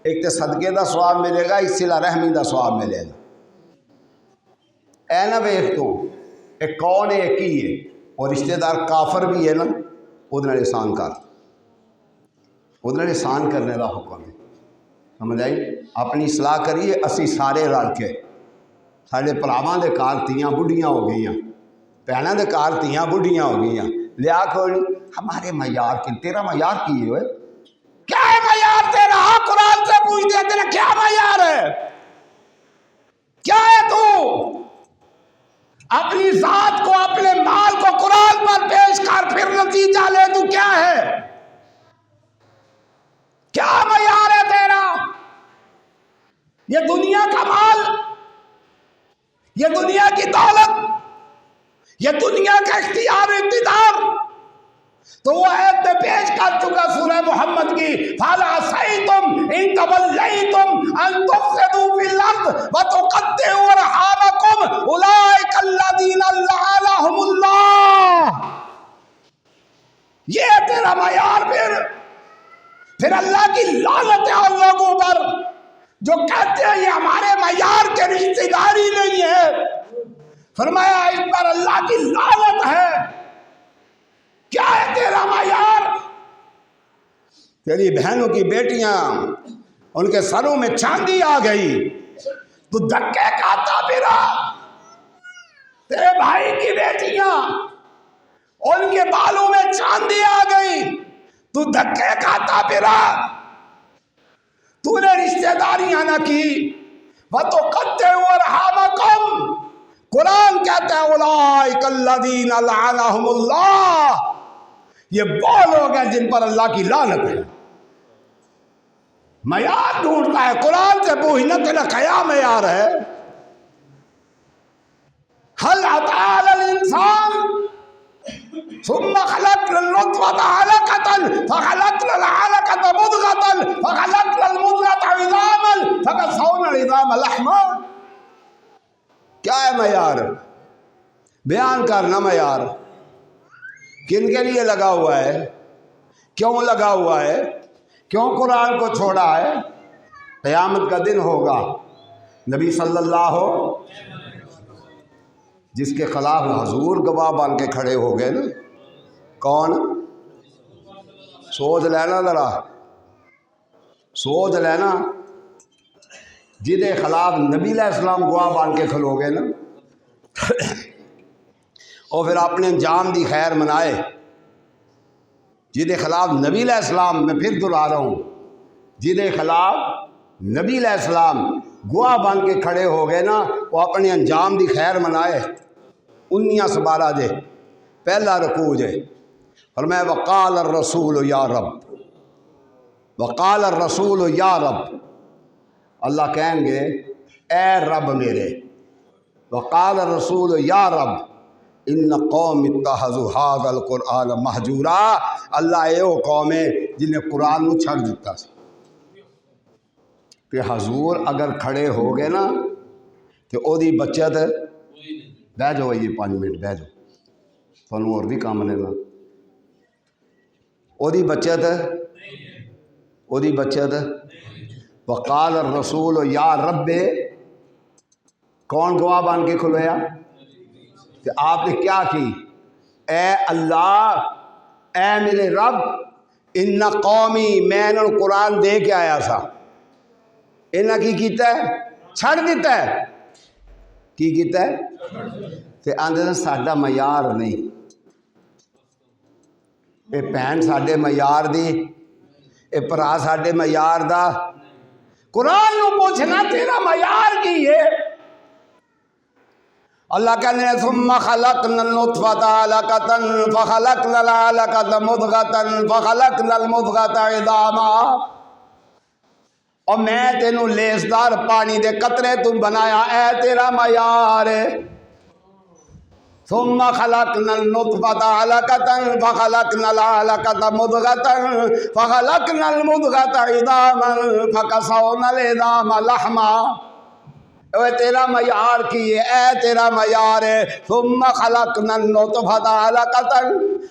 ایک تے صدقے دا ثواب ملے گا، ایک صلہ رحمی دا ثواب ملے گا۔ اے نہ ویکھ تو ایک کون ہے ایک ہی ہے، اور رشتہ دار کافر بھی ہے نا، وہ احسان کر، وہ احسان کرنے کا حکم ہے، سمجھ آئی؟ اپنی اصلاح کریے اسی سارے رل کے۔ سارے پراواں دے کار تیاں بڑھیاں ہو گئی، بھیناں دے کار تیاں بڑھیاں ہو گئی، لیا کوئی ہمارے معیار کی، تیرا معیار کی ہے؟ کیا ہے معیار تیرا؟ قرآن سے پوچھ دیا تیرا کیا معیار ہے؟ کیا ہے تو؟ اپنی ذات کو اپنے مال کو قرآن پر پیش کر، پھر نتیجہ لے تو کیا ہے؟ کیا معیار ہے تیرا؟ یہ دنیا کا مال، یہ دنیا کی دولت، یہ دنیا کا اختیار اقتدار، تو وہ آیت میں پیش کر چکا سورہ محمد کی، فَهَلْ عَصَيْتُمْ إِن تَوَلَّيْتُمْ أَن تُفْسِدُوا فِي الْأَرْضِ وَتُقَطِّعُوا أَرْحَامَكُمْ أُولَٰئِكَ الَّذِينَ لَعَنَهُمُ اللَّهُ۔ یہ ہے تیرا معیار؟ پھر اللہ کی لعنت ہے ان لوگوں پر جو کہتے ہیں یہ ہمارے معیار کے رشتہ داری نہیں ہے۔ فرمایا اس پر اللہ کی لعنت ہے۔ کیا ہے تیرا معیار؟ تیری بہنوں کی بیٹیاں ان کے سروں میں چاندی آ گئی، تو دھکے کھاتا پھرا۔ تیرے بھائی کی بیٹیاں ان کے بالوں میں چاندی آ گئی، تو دھکے کھاتا پھرا۔ تو نے رشتہ داریاں نہ کی، وَتُقَطِّعُوا أَرْحَامَكُمْ، قرآن کہتا ہے اولئک الذین لعنہم اللہ، یہ وہ لوگ ہیں جن پر اللہ کی لعنت ہے۔ معیار ڈھونڈتا ہے، قرآن سے پوچھنا تیرا کیا معیار ہے؟ هل أتى على الإنسان ثم خلقنا النطفة علقة فخلقنا العلقة مضغة فخلقنا المضغة عظاما فكسونا العظام لحما۔ کیا ہے معیار؟ بیان کرنا معیار کن کے لیے لگا ہوا ہے؟ کیوں لگا ہوا ہے؟ کیوں قرآن کو چھوڑا ہے؟ قیامت کا دن ہوگا، نبی صلی اللہ جس کے خلاف حضور گواہ بن کے کھڑے ہو گئے نا، کون؟ سوچ لینا ذرا، سوچ لینا، جہدے خلاف نبی علیہ السلام گواہ بن کے کھلو گے نا، اور پھر اپنے انجام دی خیر منائے، جہدے خلاف نبی علیہ السلام، میں پھر دہرا رہا ہوں، جہدے خلاف نبی علیہ السلام گواہ بن کے کھڑے ہو گئے نا، وہ اپنے انجام دی خیر منائے۔ 19 سپارہ دے پہلا رکوع جے، فرمایا وقال الرسول یا رب، وقال الرسول یا رب، اللہ کہیں گے اے رب میرے، وقال الرسول یا رب ان قوم اتخذوا ھذا القرآن مہجورا، اللہ اے وہ قوم ہے جنہیں قرآن نو چھڑ دیتا سی۔ کہ حضور اگر کھڑے ہو گئے نا تو او دی بچت، بہ جاؤ یہ 5 منٹ بہ جاؤ، تھانوں اور بھی کام لینا، او دی بچت، او دی بچت۔ وقال الرسول یا رب، کون گواہ بن کے کھلویا؟ کہ آپ نے کیا کی؟ اے اللہ، اے میرے رب، ان قومی، میں انہوں قرآن دے کے آیا سا، انہاں کی کیتا ہے؟ چھڑ دیتا ہے۔ کی کیتا ہے؟ تے آندے ساڈا معیار نہیں، اے بھین ساڈے معیار دی، اے بھرا ساڈے معیار دا۔ قرآن نو پوچھنا تیرا معیار کی ہے؟ اللہ کہنے ثم خلقنا النطفة علقة فخلقنا العلقة مضغة فخلقنا المضغة عظاما، اور میں تینوں لیسدار پانی دے قطرے تو بنایا، اے تیرا معیار ہے؟ ثم خلقنا النطفة علقة فخلقنا العلقة مضغة فخلقنا المضغة عظاما فكسونا العظام لحما. اے تیرا معیار کی ہے، اے تیرا معیار ہے. ثم خلقنا النطفة علقة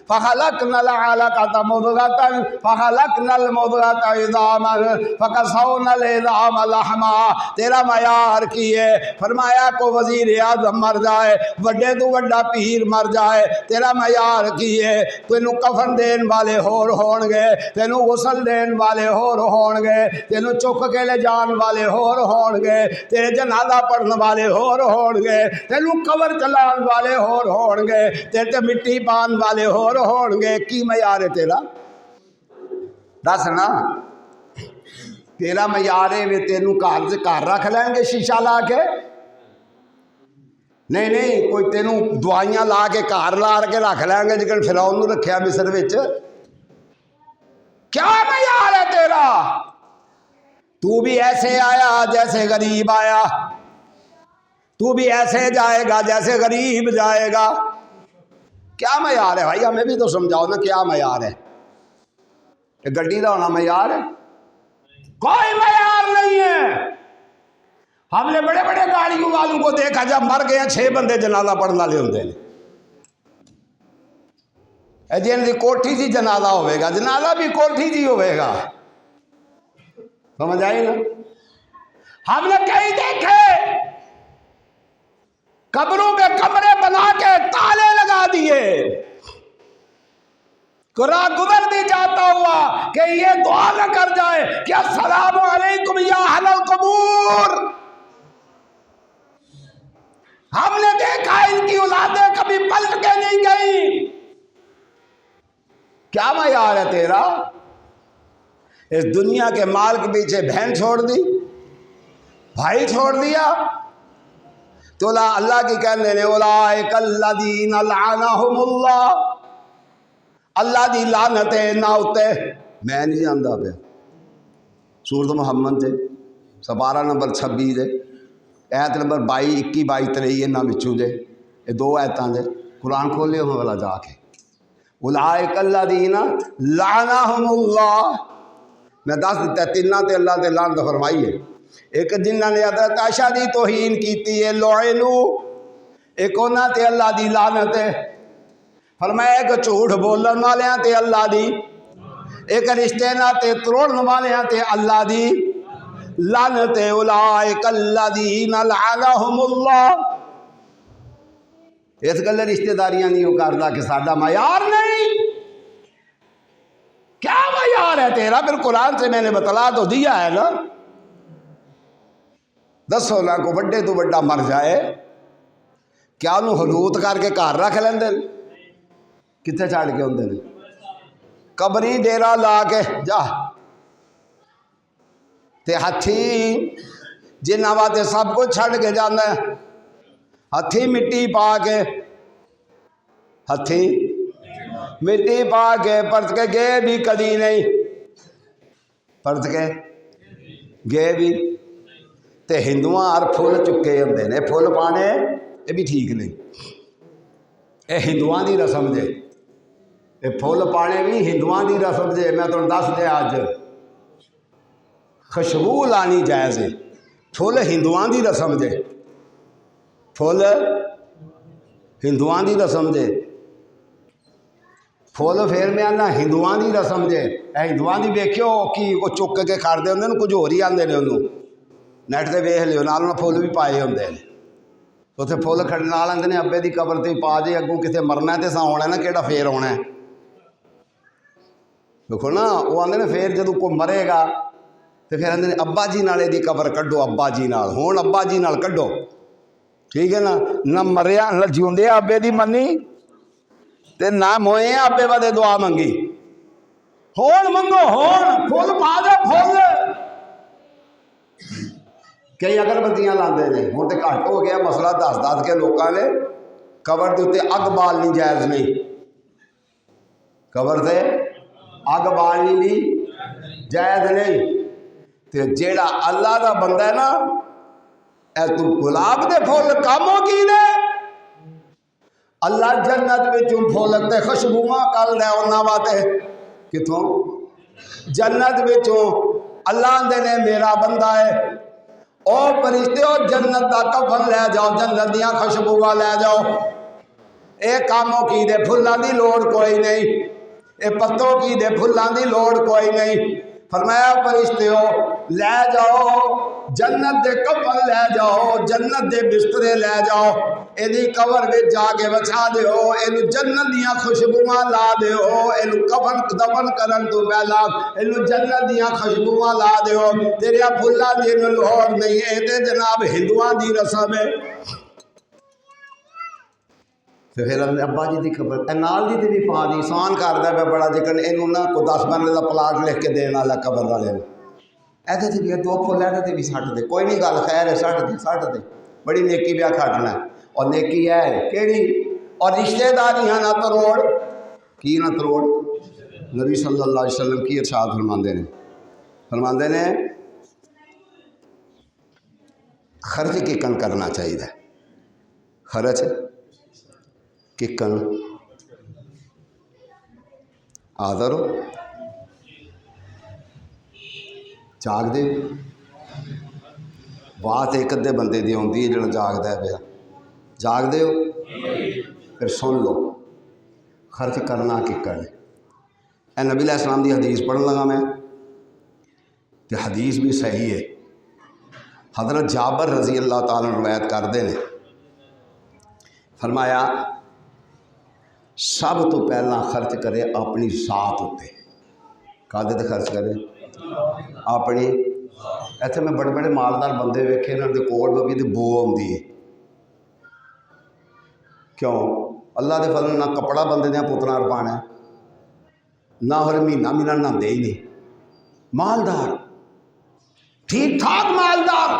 فخلقنا العلقة مضغة فخلقنا المضغة عظاما فكسونا العظام لحما. تیرا معیار کی ہے. فرمایا کو وزیر اعظم مر جائے، وڈے تو وڈا پیر مر جائے، تیرا معیار کی ہے. تینوں کفن دین والے ہور ہون گے، تینوں غسل دین والے ہور ہون گے، تینوں چک کے لے جان والے ہور ہون گے، تیرے جنازہ پڑھنے والے ہور ہون گے، تینوں قبر چلان والے ہور ہون گے، تیرے تے مٹی پان والے ہور ہون گے. کی معیار ہے تیرا؟ دس نا. تیرا معیار ہے وے تینوں گھر سے گھر رکھ لیں گے شیشہ لا کے؟ نہیں نہیں، کوئی تینوں دعائیاں لا کے گھر لا کے رکھ لیں گے جکن فرعون نوں رکھیا مصر وچ. کیا معیار ہے تیرا؟ تو بھی ایسے آیا جیسے غریب آیا، تو بھی ایسے جائے گا جیسے غریب جائے گا. کیا معیار ہے بھائی؟ ہمیں بھی تو سمجھاؤ نا کیا معیار ہے. گڈی کا ہونا معیار ہے؟ کوئی معیار نہیں ہے. ہم نے بڑے بڑے گاڑیوں والوں کو دیکھا جب مر گئے 6 بندے جنازہ پڑھنے والے ہوتے ہیں. جن کی کوٹھی جی جنازہ ہوئے گا، جنازہ بھی کوٹھی جی ہوئے گا. سمجھ آئی نا؟ ہم نے کئی دیکھے قبروں پہ کمرے بنا کے تالے لگا دیے. قرآن گزر بھی جاتا ہوا کہ یہ دعا نہ کر جائے کہ السلام علیکم یا اہل القبور. ہم نے دیکھا ان کی اولادیں کبھی پلٹ کے نہیں گئی. کیا معیار ہے تیرا؟ اس دنیا کے مال کے پیچھے بہن چھوڑ دی، بھائی چھوڑ دیا. تو اللہ کی کہنے نے اولئک الذین لعنہم اللہ، اللہ دی لعنت ہے نہ ہوتے. میں نہیں جانتا پیا سورت محمد سے سپارہ نمبر 26 دے ایت نمبر 22 21 22 23 انہاں وچوں دے یہ 2 ایتاں دے قرآن کھولے ہوں والا جا کے. اولئک الذین لعنہم اللہ. میں دس دیتا ہے تیناں تے اللہ تے لعنت فرمائی ہے. ایک جنہاں نے حضرت عائشہ دی توہین کیتی ہے لعنو، ایک انہاں تے اللہ دی لعنت ہے. فرمایا کہ جھوٹ بولن والیاں تے اللہ دی، ایک رشتے ناتے توڑن والیاں تے اللہ دی لعنت ہے. اولئک الذین لعنہم اللہ. اس گلے رشتہ داریاں نہیں کردا کہ ساڈا معیار نہیں. کیا معیار ہے تیرا؟ پھر قرآن سے میں نے بتلا تو دیا ہے نا. دسو نا کو بڑے تو بڑا مر جائے کیا انہوں حلوت کر کے گھر رکھ لیندے؟ کتنے چھڑ کے ہوندے نے؟ قبری ڈیرا لا کے جا تے ہتھی جنہاں واسطے سب کچھ چھڑ کے جانا ہے. ہتھی مٹی پا کے، ہتھی مٹی پا کے پرت کے گئے بھی کدی نہیں، پرت کے گئے بھی. تے ہندوواں ہر پھول چکے ہوندے نے، پھول پانے یہ بھی ٹھیک نہیں. یہ ہندوواں دی رسم جے، یہ پھول پانے بھی ہندوواں دی رسم جے. میں تمہیں دس دے اج خوشبو لانی جائز ہے، پھول ہندوواں دی رسم جے، پھول ہندوواں دی رسم جے. پھول پھر میں آنا ہندوواں دی رسم جے. اے ہندوواں دی ویکھیو کی وہ چک کے کھڑتے ہوندے نے، کچھ ہور ہی آندے نے انہوں. نیٹ تے ویکھ لیو نال انہاں پھول بھی پائے ہوندے نے. اتنے پھول کھڑنے نال آندے نے ابے دی قبر تے پا جے اگوں کسے مرنا ہے تے سا ہونا ہے نا کیڑا پھر ہونا ہے. دیکھو نا وہ آندے نے پھر جدوں کوئی مرے گا تو پھر آندے نے ابا جی نال دی قبر کڈو، ابا جی نال. ہون ابا جی نال کڈو، ٹھیک ہے نا. نہ مریا نہ جیوندے ابے دی منی تے نہ موئے ابے ودے دعا منگی. ہون منگو، ہون پھول پا دے پھول. کئی اگربتیاں لاندے نے. ہوں تو گھٹ ہو گیا مسئلہ دس کے لوگوں نے قبر کے اتنے اگ بالنی جائز نہیں. قبر سے اگ بالنی بھی جائز نہیں. تو جیڑا اللہ دا بندہ ہے نا، اے تو گلاب دے پھول کاموں کی نے. اللہ جنت وچوں پھول تے خوشبواں کر دے انہاں واسطے کتھوں جنت وچوں اللہ آندے نے میرا بندہ ہے او فرشتے او جنت دا کفن لے جاؤ جنت دیاں خوشبواں لے جاؤ اے کاموں کی دے پھلاں دی لوڑ کوئی نہیں اے پتوں کی دے پھلاں دی لوڑ کوئی نہیں فرمایا فرشتیو لے جاؤ جنت دے کفن لے جاؤ جنت دے بسترے لے جاؤ ایدی قبر وچ جا کے بچا دیو اینو جنت دیاں خوشبواں لا دیو اینو کفن دفن کرن تو پہلا اینو جنت دیاں خوشبواں لا دیو تیرے پھلاں دی لوڑ نہیں اے تے جناب ہندوؤں دی رسم ہے پھر ابا جی کی خبر نال دی بھی پا دی سان کرتا پہ بڑا جکن یہ نہ کوئی 10 مرلے کا پلاٹ لکھ کے دن والا قبر والے یہ بھی 2 فل یہ بھی سٹ دے کوئی نہیں گل خیر ہے سٹ دے بڑی نیکی پیا کھٹنا اور نیکی ہے کہڑی اور رشتے داریاں نہ تروڑ کی نہ تروڑ نبی صلی اللہ علیہ وسلم کی ارشاد فرماندے نے خرچ ککن کرنا چاہیے خرچ ککن آدر جاگ دے بات ایک ادھے بندے دی ہوندی ہے جڑا جاگدا ہے پیا جاگ دے پھر سن لو خرچ کرنا ککن اے نبی علیہ السلام دی حدیث پڑھن لگا میں تے حدیث بھی صحیح ہے حضرت جابر رضی اللہ تعالیٰ روایت کردے نے فرمایا سب تو پہلا خرچ کرے اپنی ذات ہوتے کادے تے خرچ کرے اپنی ایتھے میں بڑے بڑے مالدار بندے ویکھے انہاں دے کول بھی تے بو آندی ہے کیوں اللہ دے فضل نہ کپڑا بندے دیاں پتراں پانا نہ ہر مہینہ نہاندے ہی نہیں مالدار ٹھیک ٹھاک مالدار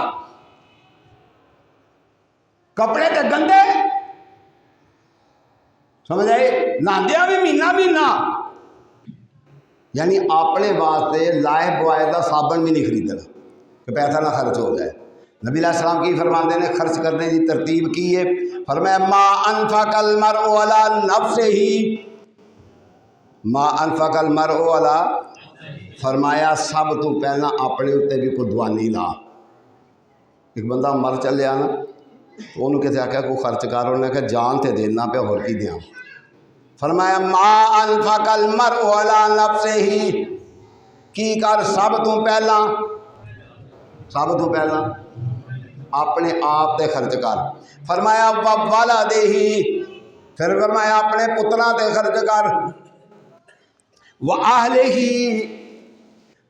کپڑے تے گندے سمجھ آئی نہاندیا بھی مہینہ یعنی اپنے واسطے لائے بوائے کا صابن بھی نہیں خریدنا کہ پیسہ نہ خرچ ہو جائے نبی علیہ السلام کی فرماندے نے خرچ کرنے کی ترتیب کی ہے فرمایا ما انفق المرء علی نفسہ ما انفق المرء علی فرمایا سب تو پہلا اپنے اتنے بھی کوئی دوانی لا ایک بندہ مر چلیا نا تو انہوں کسی آخیا کوئی خرچ کر انہیں کہ جان تے دینا پہ اور کی دیاں فرمایا ما انفق المرء علی نفسہ کی کر سب تو پہلا اپنے آپ تے خرچ کر فرمایا وولدہ پھر فرمایا اپنے پتراں تے خرچ کر وأہلہ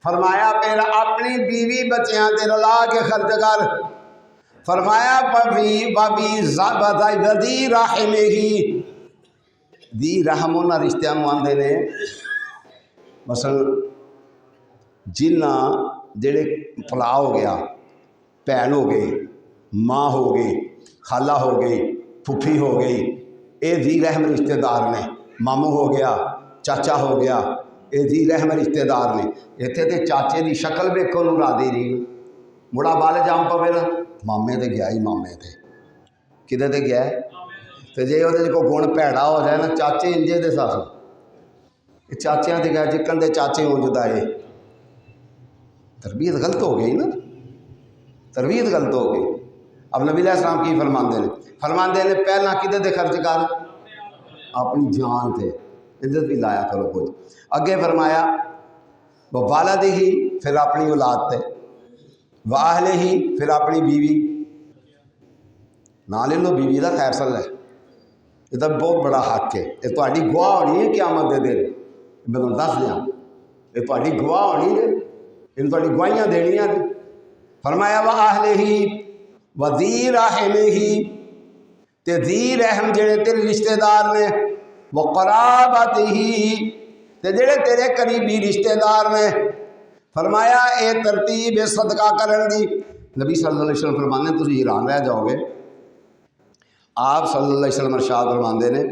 فرمایا پھر اپنی بیوی بچیاں تے رلا کے خرچ کر فرمایا وذی رحمہ دی رحم انہاں رشتہ آندے نے مثلا جنہ جڑے پلا ہو گیا بھن ہو گئی ماں ہو گئی خالہ ہو گئی پھپھی ہو گئی اے ذی رحم رشتہ دار نے ماموں ہو گیا چاچا ہو گیا اے ذی رحم رشتہ دار نے اتنے تے چاچے دی شکل ویکھو نوں راضی نہیں مڑا بال جام پوے نا مامے تے گیا ہی مامے تے کدے تے گیا ہے تو جی وہ کوئی گن بھڑا ہو جائے نا چاچے انجے دے ساس چاچیاں تے گیا جکن دے چاچے ہو جدا ہے تربیت غلط ہو گئی نا تربیت غلط ہو گئی اب نبی علیہ السلام کی فرماندے نے پہلا کدے تے خرچ کر اپنی جان تے عزت بھی لایا کرو کچھ اگے فرمایا وولدہ پھر اپنی اولاد تے وأہلہ پھر اپنی بیوی نہ لے لو بیوی کا خیر سل ہے یہ تو بہت بڑا حق ہے یہ تاری گواہ ہونی ہے قیامت دے دن میں تمہیں دس دیا یہ تاری گواہ ہونی ہے ان تاری گواہیاں دینیاں نے فرمایا وأہلہ وذی رحمہ تے ذی رحم جڑے تیرے رشتہ دار نے وقرابتہ تے جڑے تیرے قریبی رشتہ دار نے فرمایا اے ترتیب صدقہ کرن دی نبی صلی اللہ علیہ وسلم فرمانے تسی حیران رہ جاؤ گے آپ صلی اللہ علیہ وسلم ارشاد فرماندے نے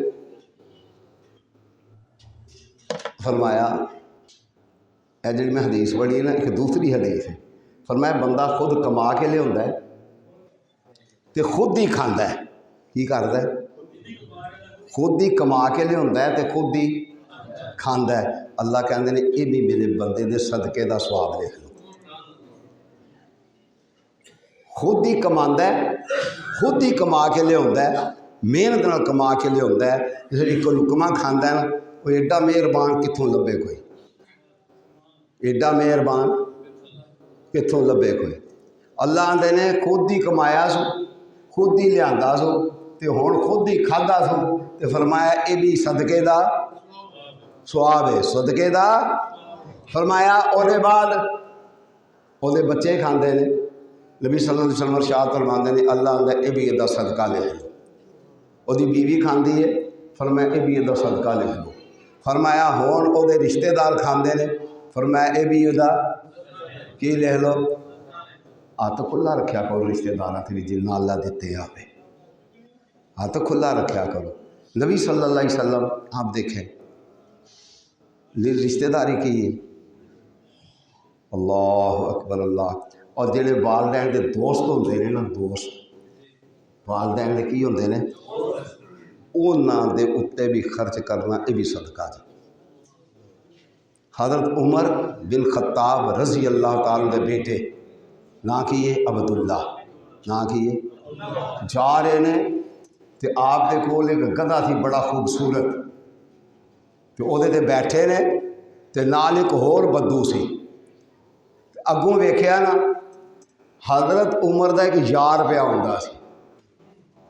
فرمایا اے جڑی میں حدیث پڑھی ہے نا ایک دوسری حدیث ہے فرمایا بندہ خود کما کے لے آتا ہے تے خود ہی کھاندا ہے کی کردا ہے خود ہی کما کے لیا تو خود ہی کھانا ہے۔ اللہ کہتے ہیں یہ بھی میرے بندے دے صدقے دا سواب لکھ لو۔ خود ہی کماندا ہے، خود ہی کما کے لیا، محنت نال کما کے لیا، جی کوئی لکما کھانا ہے نا، وہ ایڈا مہربان کتوں لبے کوئی، ایڈا مہربان کتوں لبے کوئی۔ اللہ آندے نے خود ہی کمایا سو، خود ہی لیا سو، تے ہن خود ہی کھادا سو، تے فرمایا یہ بھی صدقے دا سواب ہے، صدقے دا۔ فرمایا اور بعد وہ بچے کھاندے نے، نبی صلی اللہ علیہ وسلم ارشاد فرماندے نے اللہ آندا یہ بھی یہ صدقہ لکھ لو۔ وہ بیوی کھاندی ہے، فرمایا یہ بھی یہ صدقہ لکھ لو۔ فرمایا ہون وہ رشتے دار کھاندے نے، فرمایا یہ بھی یہ کی لکھ لو۔ ہاتھ کھلا رکھیا کرو رشتے دار بھی جنہ اللہ دیتے آئے، ہاتھ کھلا رکھیا کرو۔ نبی صلی اللہ علیہ وسلم آپ دیکھیں رشتے داری کی ہے، اللہ اکبر اللہ۔ اور جڑے والدین کے دوست ہوتے ہیں نا، دوست والدین کے کی ہوتے ہیں انہوں دے اتنے بھی خرچ کرنا یہ بھی صدقہ جی۔ حضرت عمر بن خطاب رضی اللہ تعالیٰ کے بیٹے نہ کیے عبداللہ، نہ کیے جا رہے نے تے آپ دے کول ایک گدھا تھی بڑا خوبصورت، تو وہ بیٹھے نے تے نال ایک ہور بدو سی، اگوں ویکھیا نا حضرت عمر دا ایک یار پیا ہوندا سی۔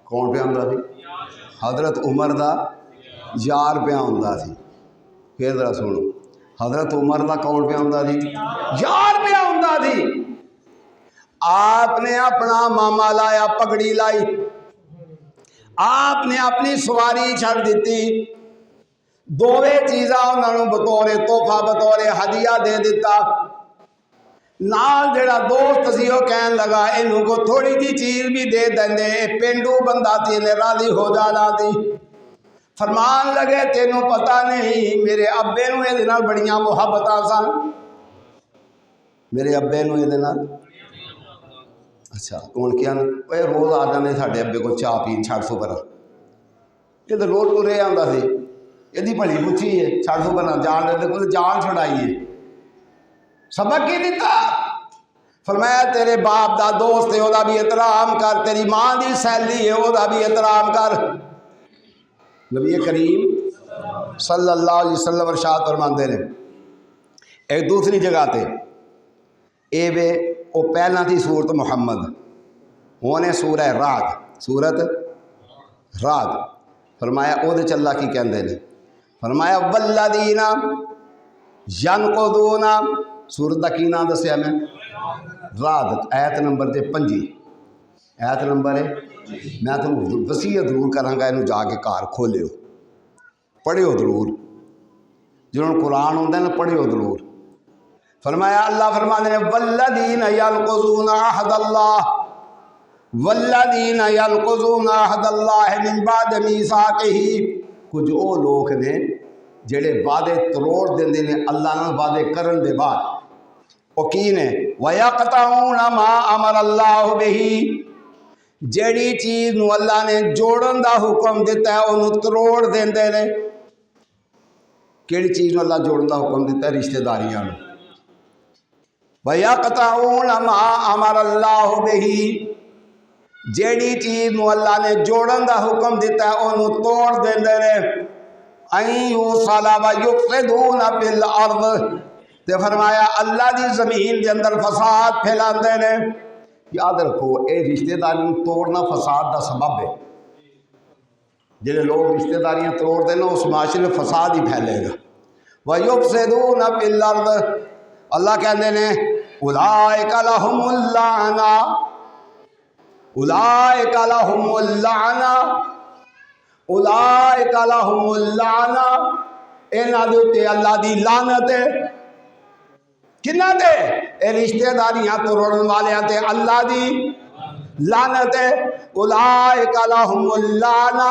کون پیا ہوندا سی؟ حضرت عمر دا یار پیا ہوندا سی۔ پھر ذرا سنو، حضرت عمر دا کون پیا ہوندا سی؟ یار پیا ہوندا سی۔ آپ نے اپنا ماما لایا، پگڑی لائی، آپ نے اپنی سواری چھڑ دیتی، دووے چیزاں انہوں بطور تحفہ بطور ہدیہ دے دیتا۔ نال جڑا دوست سی وہ کہن لگا انہوں کو تھوڑی جی چیز بھی دے دیں، پینڈو بندہ تھی نے راضی ہو جانا تھی۔ فرمان لگے تینوں پتہ نہیں میرے ابے نوں یہ نال بڑیاں محبتاں سن، میرے ابے نوں یہ نال اچھا کون کیا نا روز آ جانے ساڈے ابے کو چاہ پین، چھڑ سو پرا یہ تو روز ٹرے آتا سی، یہ بھلی پوچھی ہے، چھڑ سو پرا جان دے کو جان چھڑائیے۔ سبق کی دیتا؟ فرمایا تیرے باپ دا دوست ہے وہ بھی احترام کر، تیری ماں دی سہیلی ہے وہ بھی احترام کر۔ نبی کریم صلی اللہ علیہ وسلم ارشاد فرماندے نے ایک دوسری جگہ تے اے وے وہ پہلا تھی سورت محمد، ہونے سورہ رعد، سورت رعد۔ فرمایا او دے چلا کی کہندے نے، فرمایا والذین ینقضون، سورت دا کی نام دسیا میں؟ رعد، آیت نمبر 5، آیت نمبر ہے۔ میں تمہیں وصیت ضرور کراں گا، انہوں جا کے گھر کھولیو، پڑھیو ضرور، جنہوں قرآن ہوندے نا پڑھیو ضرور۔ فرمایا اللہ فرمانے نے والذین ینقضون عہد اللہ، والذین ینقضون عہد اللہ من بعد میثاقہ، کچھ وہ لوگ نے جڑے وعدے تروڑ دیندے نے اللہ نال وعدے کرن دے بعد، وہ کی نے وَيَقْطَعُونَ مَا أَمَرَ اللَّهُ بِهِ، جیڑی چیز نو اللہ نے جوڑن دا حکم دیتا ہے انہوں تروڑ دیندے نے۔ کیڑی چیز نو اللہ جوڑن دا حکم دیتا ہے؟ رشتہ داریاں نو۔ وَيَقْطَعُونَ مَا أَمَرَ اللَّهُ بِهِ، جیڑی چیز نو اللہ نے جوڑن دا حکم دیتا ہے انہوں توڑ دیندے نے۔ أَن يُوصَلَ وَيُفْسِدُونَ فِي الْأَرْضِ، تے فرمایا اللہ دی زمین دے اندر فساد پھیلاندے نے۔ یاد رکھو اے رشتہ داری توڑنا فساد دا سبب ہے، جنہیں لوگ رشتہ داریاں توڑ دینا اس معاشرے میں فساد ہی پھیلے گا۔ وَيُفْسِدُونَ فِي الْأَرْضِ، اللہ کہندے نے اولئک لہم اللعنہ، اولئک لہم اللعنہ، اولئک لہم اللعنہ، انہاں دے تے اللہ دی لعنت ہے۔ کنہ دے؟ اے رشتہ داریاں توڑن والیاں تے اللہ دی لعنت ہے۔ اولئک لہم اللعنہ،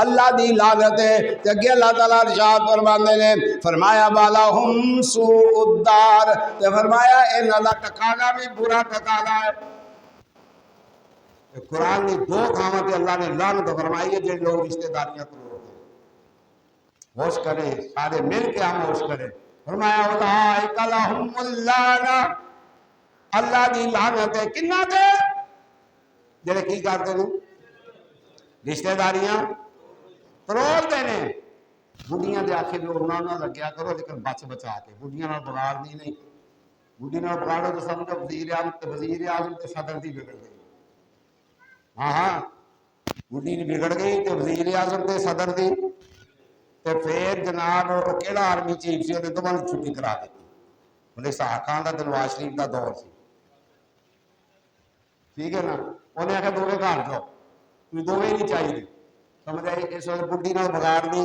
اللہ دی لعنت ہے۔ تے اگے اللہ تعالیٰ ارشاد فرماندے نے، فرمایا وَلَهُمْ سُوءُ الدَّارِ، تے فرمایا انہاں دا ٹھکانہ بھی برا ٹھکانہ ہے۔ قرآن نے دو تھاواں تے اللہ نے لعنت فرمائی ہے جن لوگ رشتہ داریاں توڑ دے۔ ہوش کریں، سارے مل کے ہم ہوش کریں۔ فرمایا اولئک لہم اللعنہ، اللہ دی لعنت ہے کنہ تے؟ جڑے کی کرتے ہیں؟ رشتہ داریاں ترول دینے۔ بڑھیاں دے آکھے بھی انہاں نہ لگیا کرو لیکن بچ بچا کے، بڑھیاں نال بگاڑنی نہیں۔ بڑھی نال بگاڑو تو سمجھو وزیر اعظم تے صدر دی بگڑ گئی۔ ہاں ہاں، بڑھی نہیں بگڑ گئی تو وزیر اعظم تے صدر دی، تو پھر جناب وہ کیڑا آرمی چیف سی انہیں دوبارہ چھٹی کرا دیتی۔ انہیں صحاقان دا نواز شریف دا دور سی، ٹھیک ہے نا، انہیں آخر دوویں گھر جاؤ، کوئی دوویں نہیں چاہیے، سمجھ آئی؟ اس وقت بڑھی نال بگاڑنی،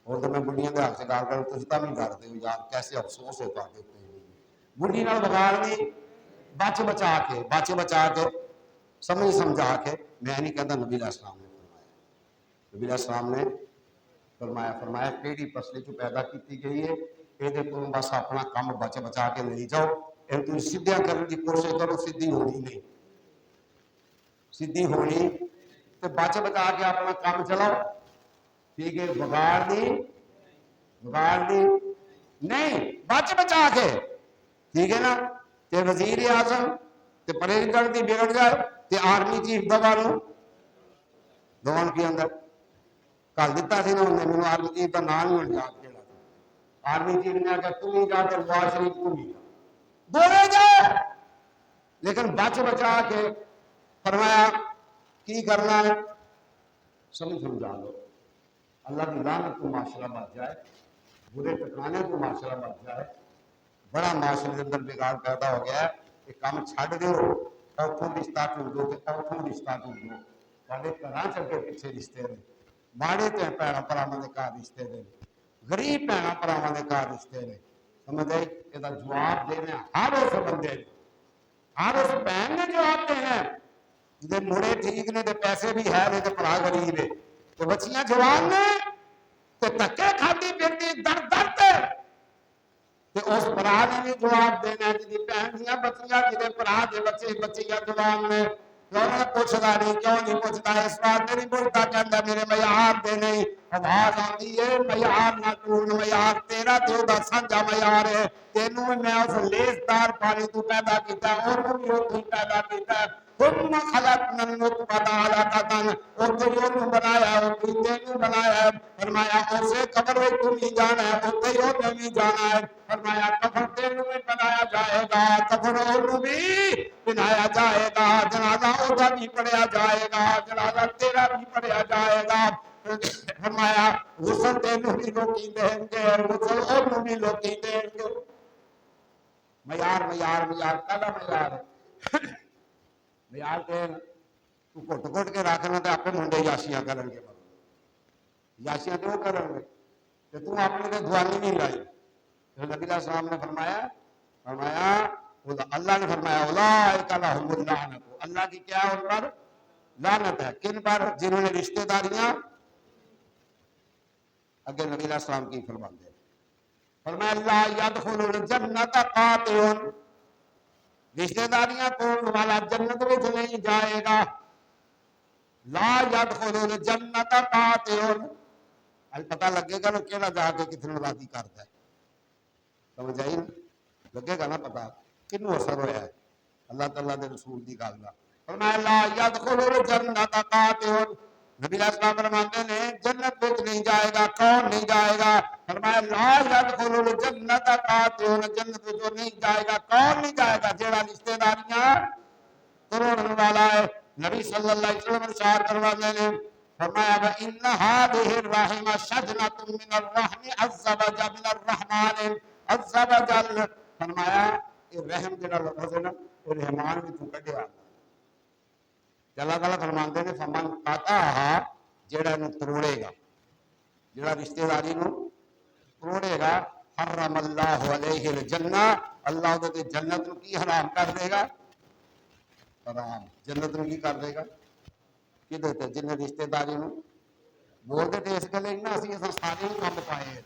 اور تو میں بڑھیاں دے حق سے گال کروں تو ستا بھی ڈرتے ہو یار کیسے افسوس ہوتا دیتے ہیں۔ بڑھی نال بگاڑنی بچ بچا کے سمجھ سمجھا کے، میں نہیں کہتا نبی علیہ السلام نے فرمایا، نبی علیہ السلام نے فرمایا کیڑی پسلی چ پیدا کی گئی ہے یہ تم بس اپنا کام بچ بچا کے لے جاؤ، یہ تم سیدھا کرنے کی کوشش کرو، سیدھی ہونی نہیں، سیدھی ہونی تو بچ بچا کے اپنا کام چلاؤ، ٹھیک ہے؟ بگاڑ دی نہیں، بچ بچا کے، ٹھیک ہے نا؟ تے وزیر اعظم تے پریزیڈنٹ دی بگڑ جائے تے آرمی چیف دوان کے اندر کل دیتا سی نا انہیں، میں نے آرمی چیف کا نام نہیں یاد کیا، آرمی چیف نے آگے تم ہی جا کے نواز شریف تم ہی جا دورے جائے، لیکن بچ بچا کے فرمایا کی کرنا ہے سمجھا دو، اللہ کی لعنت کو معاشرہ بچ جائے، برے ٹکرانے کو معاشرہ بچ جائے۔ بڑا معاشرے کے اندر بگاڑ پیدا ہو گیا ہے کہ کام چھڈ دیو، اوتھوں رشتہ ٹوٹو تے اوتھوں رشتہ ٹوٹو، تھوڑے گھراں چل کے پیچھے رشتے نے، ماڑے تے بھੈਣਾں بھراواں دے گھر رشتے نے، غریب بھੈਣاں بھراواں دے گھر رشتے نے، سمجھ آئی؟ یہ جواب دینا ہر اس بندے نے، ہر اس بہن نے جواب دینا ہے جی مڑے ٹھیک نے تے پیسے بھی ہے نہیں تے بھرا غریب ہے، تو بچیاں جوان نے تے دھکے کھاتی پھرتی در در تے اس بھرا نے بھی جواب دینا ہے جی بہن دیاں بچیاں جی بھرا دے بچے بچیاں جوان نے، کیوں نہ پوچھتا نہیں، کیوں نہیں پوچھتا؟ اس بات نہیں پوچھتا کہندا میرے معیار دے نہیں، آواز آتی ہے معیار نہ ٹول، معیار تیرا تو دا سانجا معیار ہے، تینوں میں اس لیسدار پانی تو پیدا کیتا ہے اور بھی وہ پیدا کیتا ہے، ثم خلقنا النطفة علقة، اور تو بنایا اور تینوں بنایا ہے، فرمایا اسے قبر میں تم ہی جانا ہے، اسے ہی تم ہی جانا ہے، فرمایا کفن تینوں میں بنایا جائے گا، کفن اور بھی بنایا جائے گا، جنازہ اودا بھی پڑھیا جائے گا، جنازہ تیرا بھی پڑھیا جائے گا، فرمایا غسل تینوں بھی لوگ دیں گے، غسل اور بھی لوگ دیں گے۔ معیار کہنا معیار ہے معیار کہ تو گھٹ گھٹ کے رکھنا تو آپ منڈے یاشیاں کریں گے، یاشیاں تو کریں گے کہ تم اپنے کو دعانی نہیں لائی۔ نبی علیہ السلام نے فرمایا اللہ نے فرمایا اولئک لہم اللعنۃ، اللہ کی کیا ان پر لعنت ہے، کن پر؟ جنہوں نے رشتہ داریاں اگے نبی علیہ السلام کی فرماتے ہیں، فرمایا لا يدخل الجنۃ قاطع، رشتہ داریاں توڑنے والا جنت میں نہیں جائے گا، لا يدخل الجنۃ قاطع، پتہ لگے گا نا کیڑا جا کے کتنے راضی کرتا ہے، سمجھ آئی نا؟ لگے گا نا پتہ کنوں اثر ہوا ہے اللہ تعالیٰ دے رسول دی گل دا، فرمایا لا يدخل الجنۃ قاطع، نبی علیہ السلام فرماتے ہیں جنت میں نہیں جائے گا، کون نہیں جائے گا؟ فرمایا لا يدخل الجنۃ قاطع، جنت میں نہیں جائے گا، کون نہیں جائے گا؟ جیڑا رشتہ داریاں توڑنے والا ہے۔ نبی صلی اللہ علیہ وسلم ارشاد فرماتے ہیں، فرمایا وَإِنَّ هَذِهِ الرَّحِمَ شَجْنَةٌ مِّنَ الرَّحْمِ عَزَّ وَجَلَّ مِنَ الرَّحْمَٰنِ عَزَّ وَجَلَّ، فرمایا یہ رحم جڑا لفظ ہے نا یہ رحمان بھی تو کڈیا، اللہ تعالیٰ فرماتے ہیں فمن قطعها، جڑا نو توڑے گا، جڑا رشتہ داری نو توڑے گا، حرم اللہ علیہ الجنہ، اللہ دے جنت نو کی حرام کر دے گا؟ حرام، جنت نو کی کر دے گا؟ کہ دیتے جن رشتہ داری نو بولتے تھے اس گلے نا اسی اس سارے کام پائے ہیں،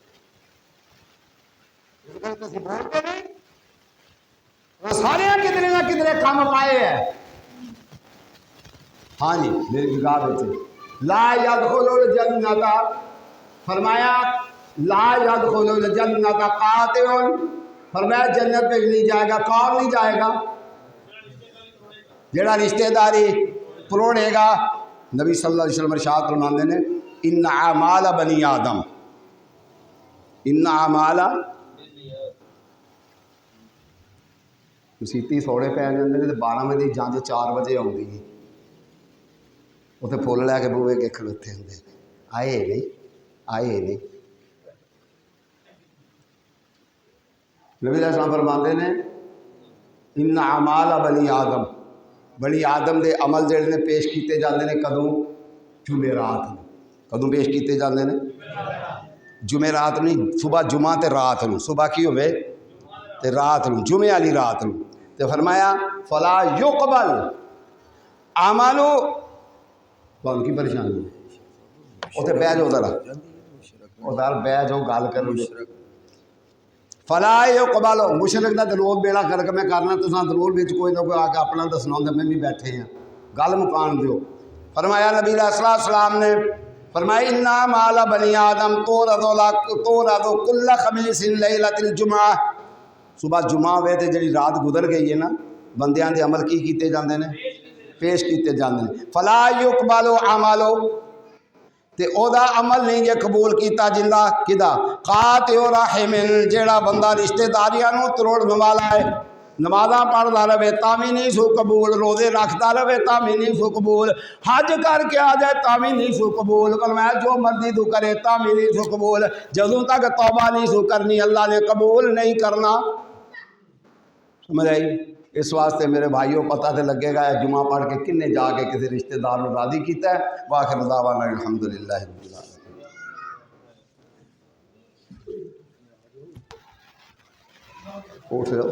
اس گلے تو بولتے نہیں وہ سارے کتنے نہ کتنے کام پائے ہیں۔ ہاں جی میری جگہ بیٹھے لا يدخل الجنۃ، فرمایا لا یدخل الجنت قاطع، فرمایا جنت میں نہیں جائے گا، کون نہیں جائے گا؟ جڑا رشتہ داری پروڑے گا۔ نبی صلی اللہ علیہ وسلم ارشاد فرماندے نے ان اعمال بنی آدم، ان اعمال مسیتی سوڑے پی جاندے نے تے 12 بجے جنج 4 بجے آؤندی ہے، اتنے پھول لے کے بوئے کے کھلوتے ہوندے آئے نہیں آئے نہیں۔ نبی علیہ السلام فرماندے نے ان اعمال بنی آدم، بنی آدم دے عمل جڑے نے پیش کیتے جاندے نے کدوں؟ جمعرات نوں۔ کدوں پیش کیتے جاندے نے؟ جمعرات نہیں، صبح جمعہ تے رات نوں، صبح کی ہوئے تے رات نوں، جمعے والی رات نوں۔ تے فرمایا فلا یقبل عملو، کون کی پریشانی اتنے بہ جاؤ ذرا، ادھر بہ جاؤ گل کرو۔ فلا یقبل، مشرک دا دلول بیڑا کر کے میں کرنا، تو دلول بچ کوئی نہ کوئی آ کے اپنا دسنا ہوں، میں بھی بیٹھے ہیں، گل مکان دیو۔ فرمایا نبی علیہ السلام نے فرمایا انا مال بنی آدم تورد کل خمیس لیلۃ الجمعہ، صبح جمعہ ہوئے تے جڑی رات گزر گئی ہے نا، بندیاں دے عمل کی کیتے جاندے نے؟ پیش کیتے جاندے نے۔ فلا یقبل عملو، تے او دا عمل نہیں جے قبول کیتا جندا کدا؟ قاطع رحم، جیڑا بندہ رشتہ داریاں نوں تروڑن والا ہے، نمازاں پڑھدا رہے تاں نہیں سو قبول، روزے رکھدا رہے تاں نہیں سو قبول، حج کر کے آ جائے تاں نہیں سو قبول، فرمایا جو مرضی تو کرے تاں نہیں سو قبول، جدوں تک توبہ نہیں سو کرنی اللہ نے قبول نہیں کرنا۔ سمجھ آئی؟ اس واسطے میرے بھائیوں پتہ تے لگے گا جمعہ پڑھ کے کنے جا کے کسی رشتہ دار نوں راضی کیتا ہے۔ وآخر دعوانا الحمدللہ رب العالمین۔ اٹھ جاؤ۔